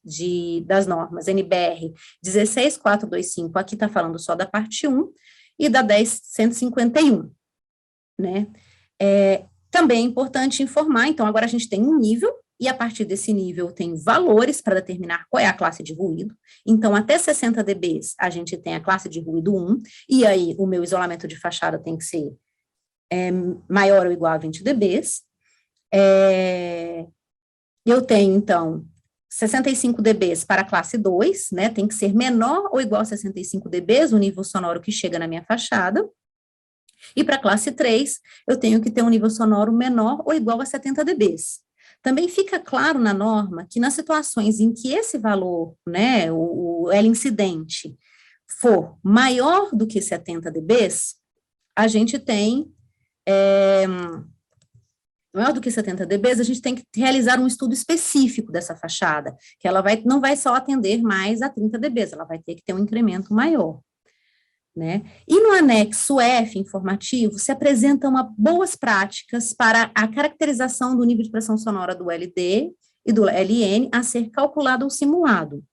[SPEAKER 2] das normas NBR 16425, aqui está falando só da parte 1, e da 10151, né. Também é importante informar, então, agora a gente tem um nível, e a partir desse nível tem valores para determinar qual é a classe de ruído. Então, até 60 dB a gente tem a classe de ruído 1, e aí o meu isolamento de fachada tem que ser maior ou igual a 20 dB. Eu tenho, então, 65 dB para a classe 2, né, tem que ser menor ou igual a 65 dB, o nível sonoro que chega na minha fachada. E para a classe 3, eu tenho que ter um nível sonoro menor ou igual a 70 dB. Também fica claro na norma que nas situações em que esse valor, né, o L incidente, for maior do que 70 dB, a gente tem, maior do que 70 dB, a gente tem que realizar um estudo específico dessa fachada, que ela não vai só atender mais a 30 dB, ela vai ter que ter um incremento maior. Né? E no anexo F informativo se apresentam boas práticas para a caracterização do nível de pressão sonora do LD e do LN a ser calculado ou simulado.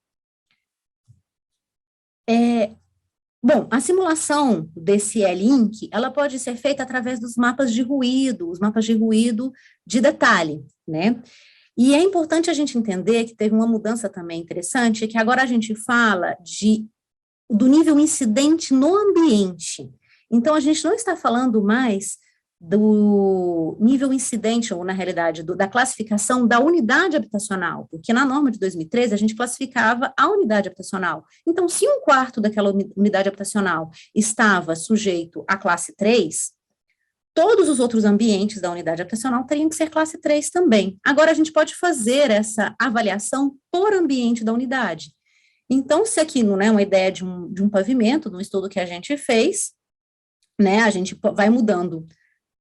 [SPEAKER 2] Bom, a simulação desse L-INC, ela pode ser feita através dos mapas de ruído, os mapas de ruído de detalhe, né? E é importante a gente entender que teve uma mudança também interessante, que agora a gente fala do nível incidente no ambiente. Então, a gente não está falando mais do nível incidente, ou na realidade, da classificação da unidade habitacional, porque na norma de 2013 a gente classificava a unidade habitacional. Então, se um quarto daquela unidade habitacional estava sujeito à classe 3, todos os outros ambientes da unidade habitacional teriam que ser classe 3 também. Agora, a gente pode fazer essa avaliação por ambiente da unidade. Então, se aqui não é uma ideia de um pavimento, no estudo que a gente fez, né, a gente vai mudando,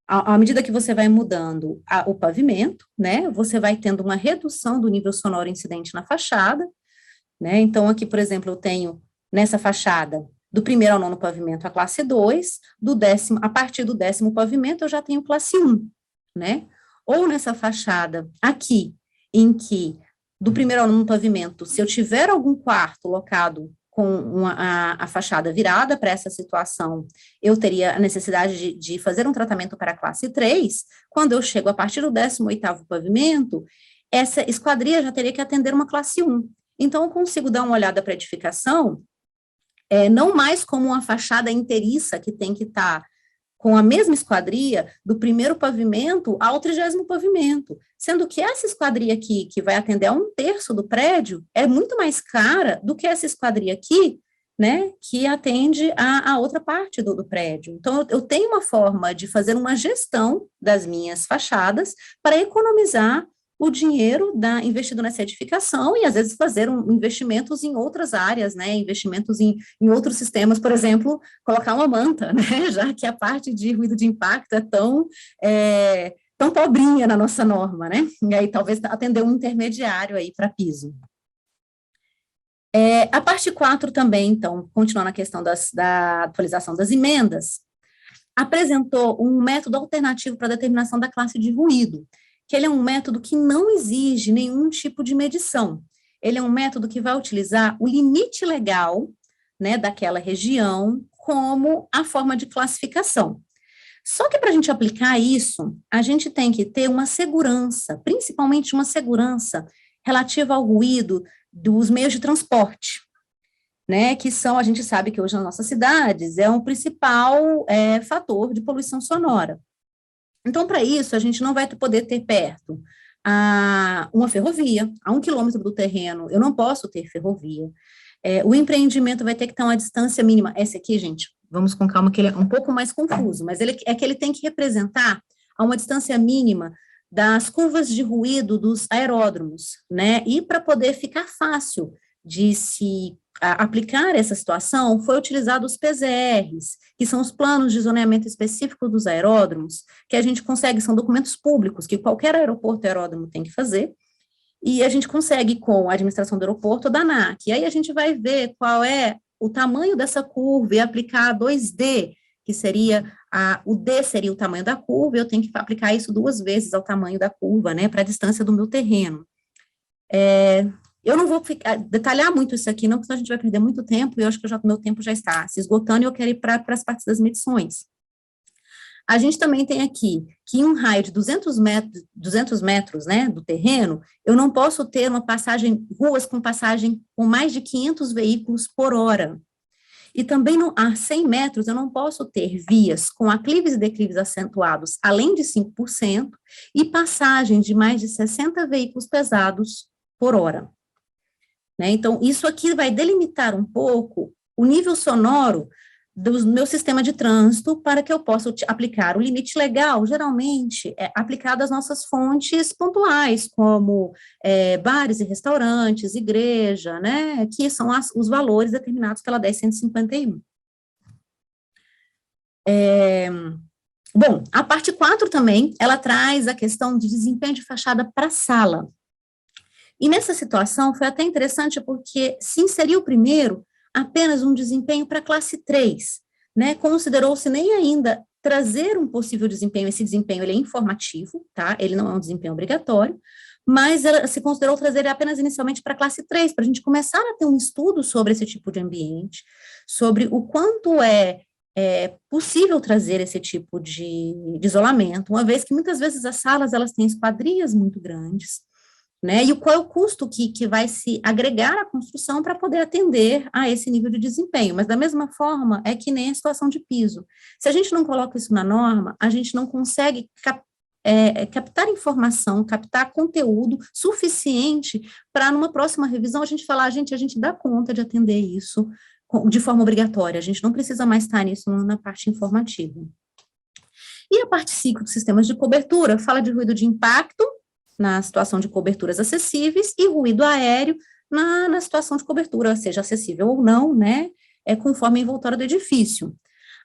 [SPEAKER 2] à medida que você vai mudando o pavimento, né, você vai tendo uma redução do nível sonoro incidente na fachada, né, então aqui, por exemplo, eu tenho nessa fachada, do primeiro ao nono pavimento a classe 2, a partir do 10º pavimento eu já tenho classe 1, né, ou nessa fachada aqui, em que do primeiro ao nono pavimento, se eu tiver algum quarto locado com a fachada virada para essa situação, eu teria a necessidade de fazer um tratamento para a classe 3, quando eu chego a partir do 18º pavimento, essa esquadria já teria que atender uma classe 1. Então, eu consigo dar uma olhada para a edificação, não mais como uma fachada inteiriça que tem que estar com a mesma esquadria do primeiro pavimento ao 30º pavimento, sendo que essa esquadria aqui, que vai atender a 1/3 do prédio, é muito mais cara do que essa esquadria aqui, né, que atende a outra parte do prédio. Então, eu tenho uma forma de fazer uma gestão das minhas fachadas para economizar o dinheiro investido nessa edificação e, às vezes, fazer investimentos em outras áreas, né, investimentos em outros sistemas, por exemplo, colocar uma manta, né, já que a parte de ruído de impacto é tão pobrinha na nossa norma, né, e aí talvez atender um intermediário aí para piso. A parte 4 também, então, continuando a questão da atualização das emendas, apresentou um método alternativo para a determinação da classe de ruído, que ele é um método que não exige nenhum tipo de medição. Ele é um método que vai utilizar o limite legal, né, daquela região como a forma de classificação. Só que para a gente aplicar isso, a gente tem que ter uma segurança, principalmente uma segurança relativa ao ruído dos meios de transporte, né, que são, a gente sabe que hoje nas nossas cidades, é um principal fator de poluição sonora. Então, para isso, a gente não vai poder ter perto uma ferrovia, a 1 quilômetro do terreno, eu não posso ter ferrovia. O empreendimento vai ter que ter uma distância mínima. Esse aqui, gente, vamos com calma, que ele é um pouco mais confuso, mas ele tem que representar a uma distância mínima das curvas de ruído dos aeródromos, né, e para poder ficar fácil de se aplicar essa situação, foi utilizado os PZRs, que são os planos de zoneamento específico dos aeródromos, que a gente consegue, são documentos públicos, que qualquer aeroporto e aeródromo tem que fazer, e a gente consegue com a administração do aeroporto ou da ANAC, e aí a gente vai ver qual é o tamanho dessa curva e aplicar 2D, que seria, o D seria o tamanho da curva, eu tenho que aplicar isso 2 vezes ao tamanho da curva, né, para a distância do meu terreno. Eu não vou detalhar muito isso aqui, não, porque senão a gente vai perder muito tempo, e eu acho que meu tempo já está se esgotando, e eu quero ir para as partes das medições. A gente também tem aqui que em um raio de 200 metros, né, do terreno, eu não posso ter ruas com passagem com mais de 500 veículos por hora. E também a 100 metros eu não posso ter vias com aclives e declives acentuados além de 5% e passagem de mais de 60 veículos pesados por hora. Né? Então, isso aqui vai delimitar um pouco o nível sonoro do meu sistema de trânsito para que eu possa aplicar o limite legal, geralmente aplicado às nossas fontes pontuais, como bares e restaurantes, igreja, né, que são os valores determinados pela 10.151. Bom, a parte 4 também, ela traz a questão de desempenho de fachada para sala. E nessa situação foi até interessante porque se inseriu primeiro apenas um desempenho para classe 3, né, considerou-se nem ainda trazer um possível desempenho, esse desempenho ele é informativo, tá, ele não é um desempenho obrigatório, mas se considerou trazer apenas inicialmente para classe 3, para a gente começar a ter um estudo sobre esse tipo de ambiente, sobre o quanto é possível trazer esse tipo de isolamento, uma vez que muitas vezes as salas, elas têm esquadrias muito grandes, né, e qual é o custo que vai se agregar à construção para poder atender a esse nível de desempenho, mas da mesma forma é que nem a situação de piso. Se a gente não coloca isso na norma, a gente não consegue captar informação, captar conteúdo suficiente para numa próxima revisão a gente falar, a gente dá conta de atender isso de forma obrigatória, a gente não precisa mais estar nisso na parte informativa. E a parte 5 dos sistemas de cobertura fala de ruído de impacto, na situação de coberturas acessíveis, e ruído aéreo na situação de cobertura, seja acessível ou não, né, conforme a envoltória do edifício.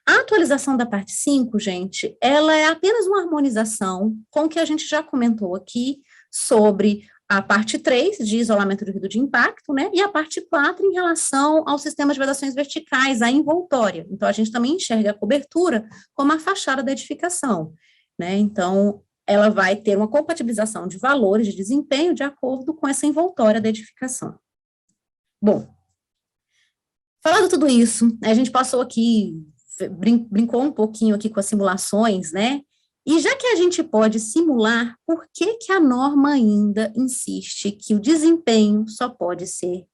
[SPEAKER 2] A atualização da parte 5, gente, ela é apenas uma harmonização com o que a gente já comentou aqui sobre a parte 3, de isolamento de ruído de impacto, né, e a parte 4 em relação ao sistema de vedações verticais, a envoltória. Então, a gente também enxerga a cobertura como a fachada da edificação, né, então ela vai ter uma compatibilização de valores de desempenho de acordo com essa envoltória da edificação. Bom, falando tudo isso, a gente passou aqui, brincou um pouquinho aqui com as simulações, né, e já que a gente pode simular, por que a norma ainda insiste que o desempenho só pode ser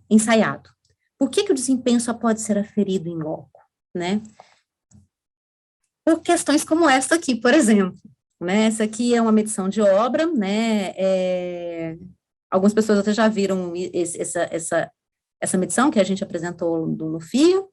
[SPEAKER 2] ensaiado? Por que o desempenho só pode ser aferido em loco, né? Por questões como essa aqui, por exemplo, né, essa aqui é uma medição de obra, né, algumas pessoas até já viram essa medição que a gente apresentou no FIA,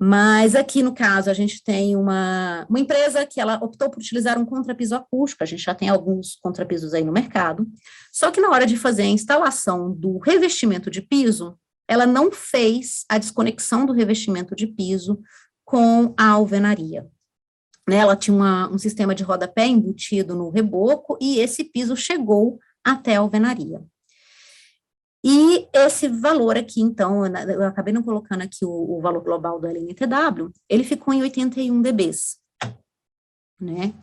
[SPEAKER 2] Mas aqui, no caso, a gente tem uma empresa que ela optou por utilizar um contrapiso acústico, a gente já tem alguns contrapisos aí no mercado, só que na hora de fazer a instalação do revestimento de piso, ela não fez a desconexão do revestimento de piso com a alvenaria. Né, ela tinha um sistema de rodapé embutido no reboco e esse piso chegou até a alvenaria. E esse valor aqui, então, eu acabei não colocando aqui o valor global do LNTW, ele ficou em 81 dBs, né?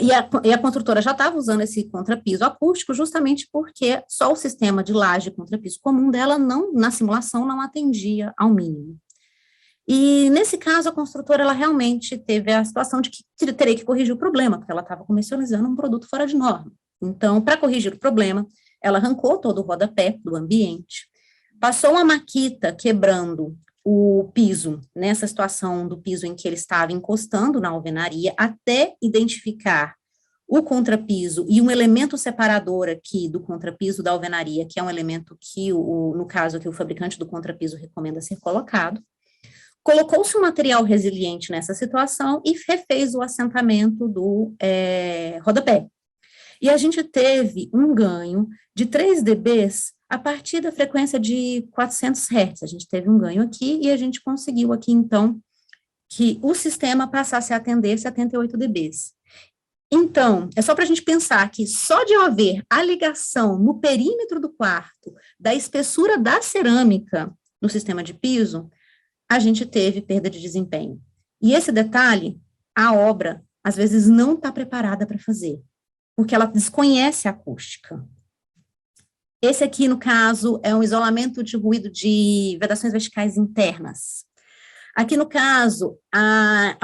[SPEAKER 2] E a construtora já estava usando esse contrapiso acústico justamente porque só o sistema de laje contrapiso comum dela, na simulação, não atendia ao mínimo. E, nesse caso, a construtora, ela realmente teve a situação de que teria que corrigir o problema, porque ela estava comercializando um produto fora de norma. Então, para corrigir o problema, ela arrancou todo o rodapé do ambiente, passou uma maquita quebrando o piso, nessa situação do piso em que ele estava encostando na alvenaria, até identificar o contrapiso e um elemento separador aqui do contrapiso da alvenaria, que é um elemento que, no caso aqui, o fabricante do contrapiso recomenda ser colocado. Colocou-se um material resiliente nessa situação e refez o assentamento do rodapé. E a gente teve um ganho de 3 dBs a partir da frequência de 400 Hz. A gente teve um ganho aqui e a gente conseguiu aqui, então, que o sistema passasse a atender 78 dBs. Então, é só para a gente pensar que só de haver a ligação no perímetro do quarto da espessura da cerâmica no sistema de piso, a gente teve perda de desempenho. E esse detalhe, a obra, às vezes, não está preparada para fazer, porque ela desconhece a acústica. Esse aqui, no caso, é um isolamento de ruído de vedações verticais internas. Aqui, no caso, a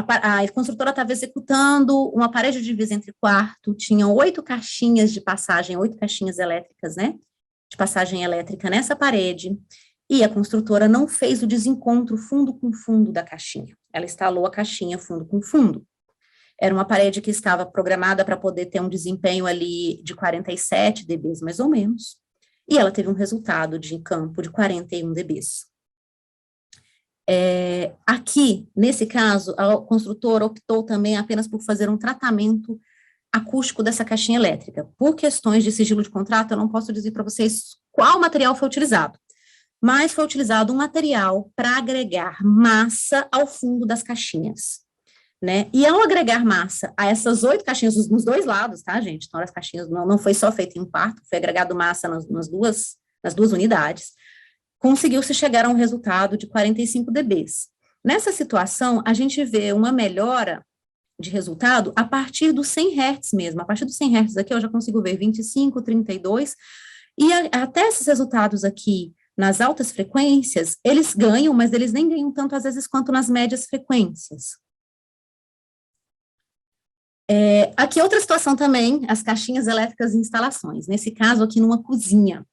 [SPEAKER 2] construtora estava executando uma parede de divisa entre quarto, tinha 8 caixinhas de passagem, 8 caixinhas elétricas, né, de passagem elétrica nessa parede, e a construtora não fez o desencontro fundo com fundo da caixinha. Ela instalou a caixinha fundo com fundo. Era uma parede que estava programada para poder ter um desempenho ali de 47 dBs, mais ou menos, e ela teve um resultado de campo de 41 dBs. Aqui, nesse caso, a construtora optou também apenas por fazer um tratamento acústico dessa caixinha elétrica. Por questões de sigilo de contrato, eu não posso dizer para vocês qual material foi utilizado, mas foi utilizado um material para agregar massa ao fundo das caixinhas, né? E ao agregar massa a essas 8 caixinhas nos 2 lados, tá, gente? Então, as caixinhas não foi só feito em um quarto, foi agregado massa nas duas unidades, conseguiu-se chegar a um resultado de 45 dBs. Nessa situação, a gente vê uma melhora de resultado a partir dos 100 Hz mesmo. A partir dos 100 Hz aqui, eu já consigo ver 25, 32, e até esses resultados aqui, nas altas frequências, eles ganham, mas eles nem ganham tanto, às vezes, quanto nas médias frequências. Aqui outra situação também, as caixinhas elétricas em instalações, nesse caso aqui numa cozinha.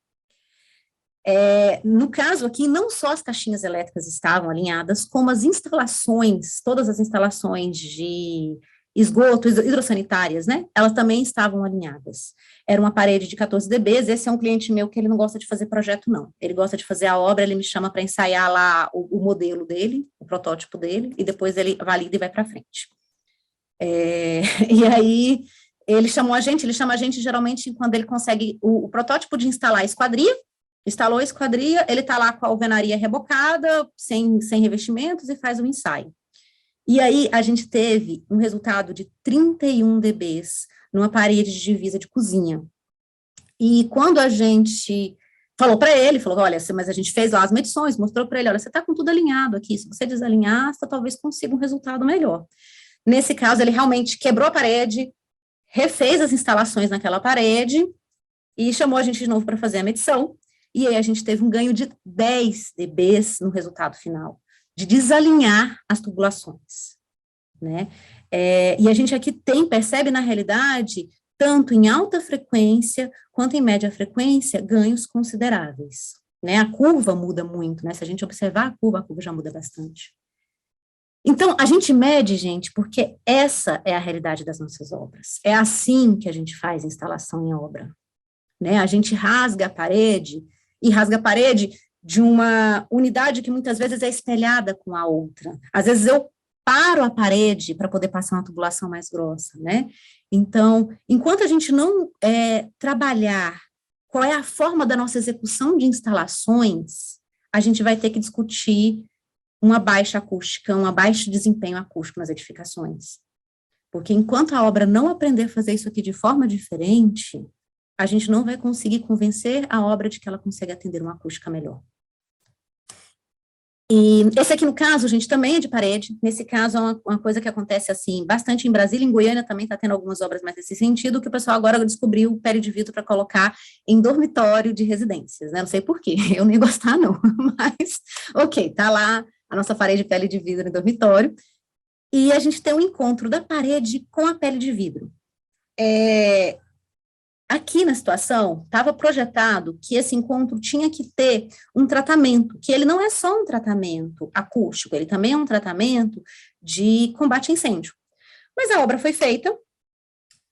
[SPEAKER 2] No caso aqui, não só as caixinhas elétricas estavam alinhadas, como as instalações, todas as instalações de esgoto, hidrossanitárias, né, elas também estavam alinhadas. Era uma parede de 14 dBs, esse é um cliente meu que ele não gosta de fazer projeto, não. Ele gosta de fazer a obra, ele me chama para ensaiar lá o modelo dele, o protótipo dele, e depois ele valida e vai para frente. E aí, ele chama a gente geralmente quando ele consegue o protótipo de instalar a esquadria, instalou a esquadria, ele está lá com a alvenaria rebocada, sem revestimentos, e faz o ensaio. E aí, a gente teve um resultado de 31 dBs numa parede de divisa de cozinha. E quando a gente falou para ele, falou, olha, mas a gente fez lá as medições, mostrou para ele, olha, você está com tudo alinhado aqui, se você desalinhar, você talvez consiga um resultado melhor. Nesse caso, ele realmente quebrou a parede, refez as instalações naquela parede, e chamou a gente de novo para fazer a medição, e aí a gente teve um ganho de 10 dBs no resultado final, de desalinhar as tubulações, né? E a gente aqui percebe na realidade, tanto em alta frequência, quanto em média frequência, ganhos consideráveis, né? A curva muda muito, né? Se a gente observar a curva já muda bastante. Então, a gente mede, gente, porque essa é a realidade das nossas obras. É assim que a gente faz instalação em obra, né? A gente rasga a parede, e rasga a parede de uma unidade que muitas vezes é espelhada com a outra. Às vezes eu paro a parede para poder passar uma tubulação mais grossa, né? Então, enquanto a gente não trabalhar qual é a forma da nossa execução de instalações, a gente vai ter que discutir uma baixa acústica, um baixo desempenho acústico nas edificações. Porque enquanto a obra não aprender a fazer isso aqui de forma diferente, a gente não vai conseguir convencer a obra de que ela consegue atender uma acústica melhor. E esse aqui, no caso, gente, também é de parede. Nesse caso, é uma coisa que acontece, assim, bastante em Brasília. Em Goiânia também está tendo algumas obras mais nesse sentido, que o pessoal agora descobriu pele de vidro para colocar em dormitório de residências, né? Não sei por quê, eu nem ia gostar, não. Mas, ok, tá lá a nossa parede de pele de vidro em dormitório. E a gente tem um encontro da parede com a pele de vidro. Aqui na situação, estava projetado que esse encontro tinha que ter um tratamento, que ele não é só um tratamento acústico, ele também é um tratamento de combate a incêndio. Mas a obra foi feita,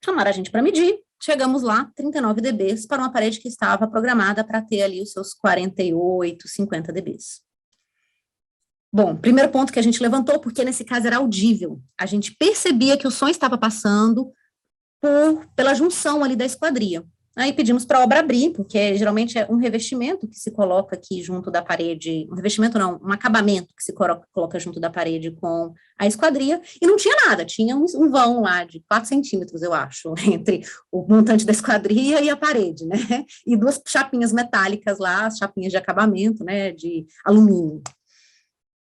[SPEAKER 2] chamaram a gente para medir, chegamos lá, 39 dBs para uma parede que estava programada para ter ali os seus 48, 50 dBs. Bom, primeiro ponto que a gente levantou, porque nesse caso era audível, a gente percebia que o som estava passando pela junção ali da esquadria. Aí pedimos para a obra abrir, porque geralmente é um revestimento que se coloca aqui junto da parede, um revestimento não, um acabamento que se coloca junto da parede com a esquadria, e não tinha nada, tinha um vão lá de 4 centímetros, eu acho, entre o montante da esquadria e a parede, né, e 2 chapinhas metálicas lá, as chapinhas de acabamento, né, de alumínio.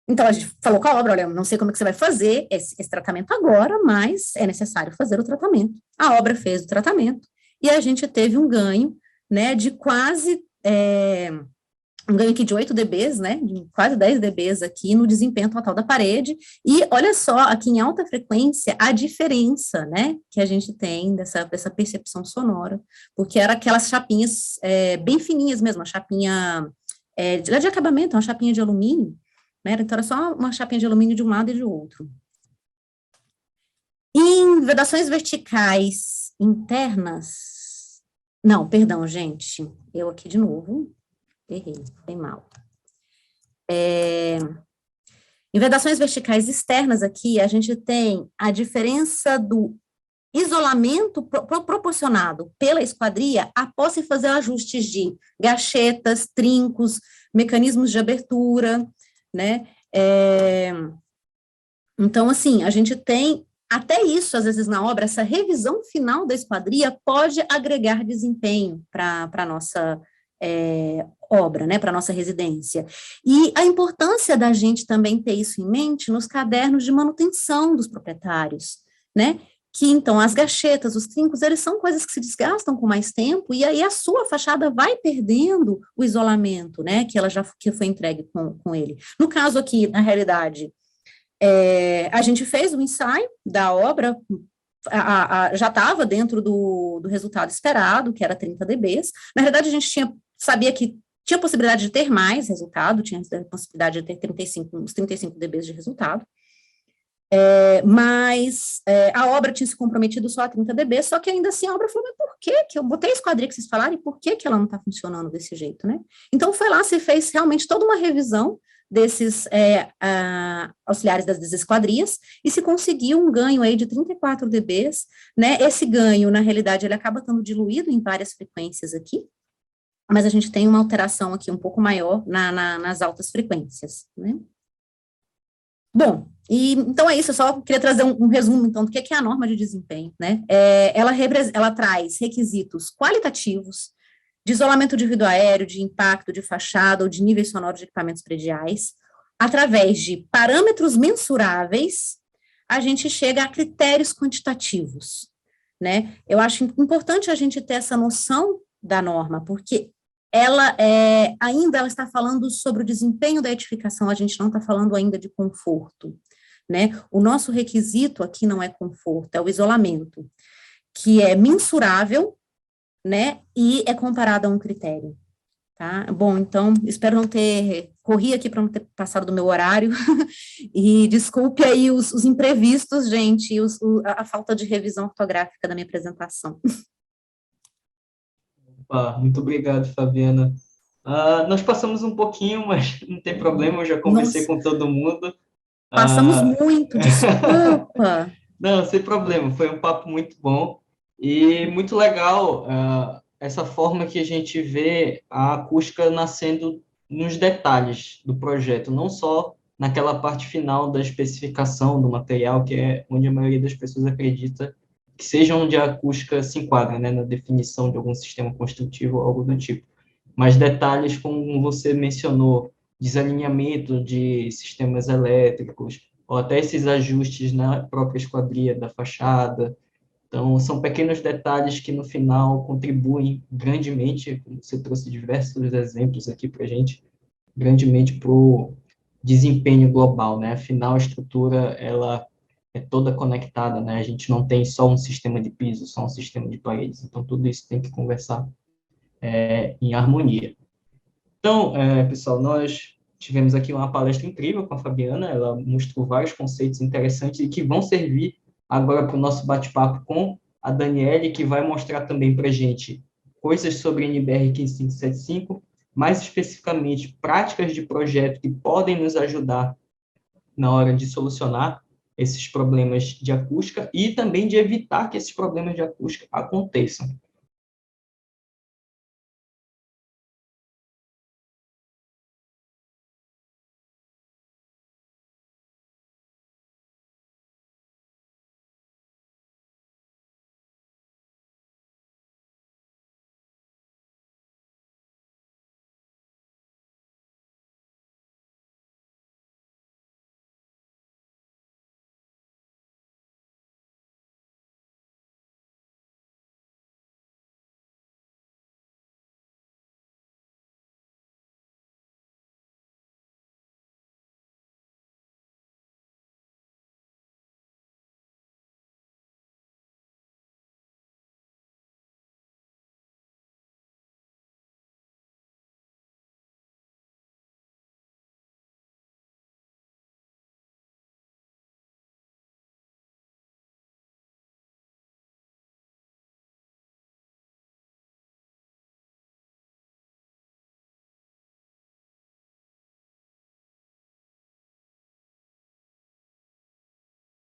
[SPEAKER 2] Então, a gente falou com a obra, olha, não sei como é que você vai fazer esse tratamento agora, mas é necessário fazer o tratamento. A obra fez o tratamento, e a gente teve um ganho, né, de quase, um ganho aqui de 8 dBs, né, de quase 10 dBs aqui no desempenho total da parede, e olha só, aqui em alta frequência, a diferença, né, que a gente tem dessa percepção sonora, porque era aquelas chapinhas bem fininhas mesmo, a chapinha de acabamento, uma chapinha de alumínio, né, então era só uma chapinha de alumínio de um lado e de outro. Em vedações verticais internas, não, perdão, gente, eu aqui de novo, errei, foi mal. Em vedações verticais externas aqui, a gente tem a diferença do isolamento proporcionado pela esquadria após se fazer ajustes de gachetas, trincos, mecanismos de abertura, né, então, assim, a gente tem até isso, às vezes, na obra, essa revisão final da esquadria pode agregar desempenho para a nossa obra, né, para a nossa residência. E a importância da gente também ter isso em mente nos cadernos de manutenção dos proprietários, né, que, então, as gachetas, os trincos, eles são coisas que se desgastam com mais tempo, e aí a sua fachada vai perdendo o isolamento, né, que foi entregue com ele. No caso aqui, na realidade, a gente fez o ensaio da obra, já estava dentro do resultado esperado, que era 30 dBs. Na realidade, a gente sabia que tinha possibilidade de ter mais resultado, tinha a possibilidade de ter uns 35 dBs de resultado, mas a obra tinha se comprometido só a 30 dB, só que ainda assim a obra falou, mas por que eu botei a esquadria que vocês falaram, e por que ela não está funcionando desse jeito, né? Então foi lá, se fez realmente toda uma revisão desses auxiliares das esquadrias, e se conseguiu um ganho aí de 34 dBs, né? Esse ganho, na realidade, ele acaba estando diluído em várias frequências aqui, mas a gente tem uma alteração aqui um pouco maior nas altas frequências, né? Bom, então é isso, eu só queria trazer um resumo, então, do que é a norma de desempenho, né? Ela traz requisitos qualitativos, de isolamento de vidro aéreo, de impacto, de fachada ou de níveis sonoros de equipamentos prediais, através de parâmetros mensuráveis, a gente chega a critérios quantitativos, né? Eu acho importante a gente ter essa noção da norma, porque ela ainda está falando sobre o desempenho da edificação, a gente não está falando ainda de conforto, né? O nosso requisito aqui não é conforto, é o isolamento, que é mensurável, né, e é comparado a um critério, tá? Bom, então, espero não ter, corri aqui para não ter passado do meu horário, e desculpe aí os imprevistos, gente, e a falta de revisão ortográfica da minha apresentação.
[SPEAKER 1] Muito obrigado, Fabiana. Nós passamos um pouquinho, mas não tem problema, eu já conversei
[SPEAKER 2] Nossa,
[SPEAKER 1] com todo mundo.
[SPEAKER 2] passamos
[SPEAKER 1] Ah,
[SPEAKER 2] muito, desculpa.
[SPEAKER 1] não, sem problema, foi um papo muito bom e muito legal, essa forma que a gente vê a acústica nascendo nos detalhes do projeto, não só naquela parte final da especificação do material, que é onde a maioria das pessoas acredita que seja onde a acústica se enquadra, né, na definição de algum sistema construtivo ou algo do tipo. Mas detalhes, como você mencionou, desalinhamento de sistemas elétricos, ou até esses ajustes na própria esquadria da fachada. Então, são pequenos detalhes que, no final, contribuem grandemente, como você trouxe diversos exemplos aqui para a gente, grandemente para o desempenho global, né? Afinal, a estrutura, ela é toda conectada, né? A gente não tem só um sistema de piso, só um sistema de paredes. Então, tudo isso tem que conversar em harmonia. Então, pessoal, nós tivemos aqui uma palestra incrível com a Fabiana, ela mostrou vários conceitos interessantes e que vão servir agora para o nosso bate-papo com a Daniele, que vai mostrar também para a gente coisas sobre a NBR 15575, mais especificamente práticas de projeto que podem nos ajudar na hora de solucionar esses problemas de acústica e também de evitar que esses problemas de acústica aconteçam.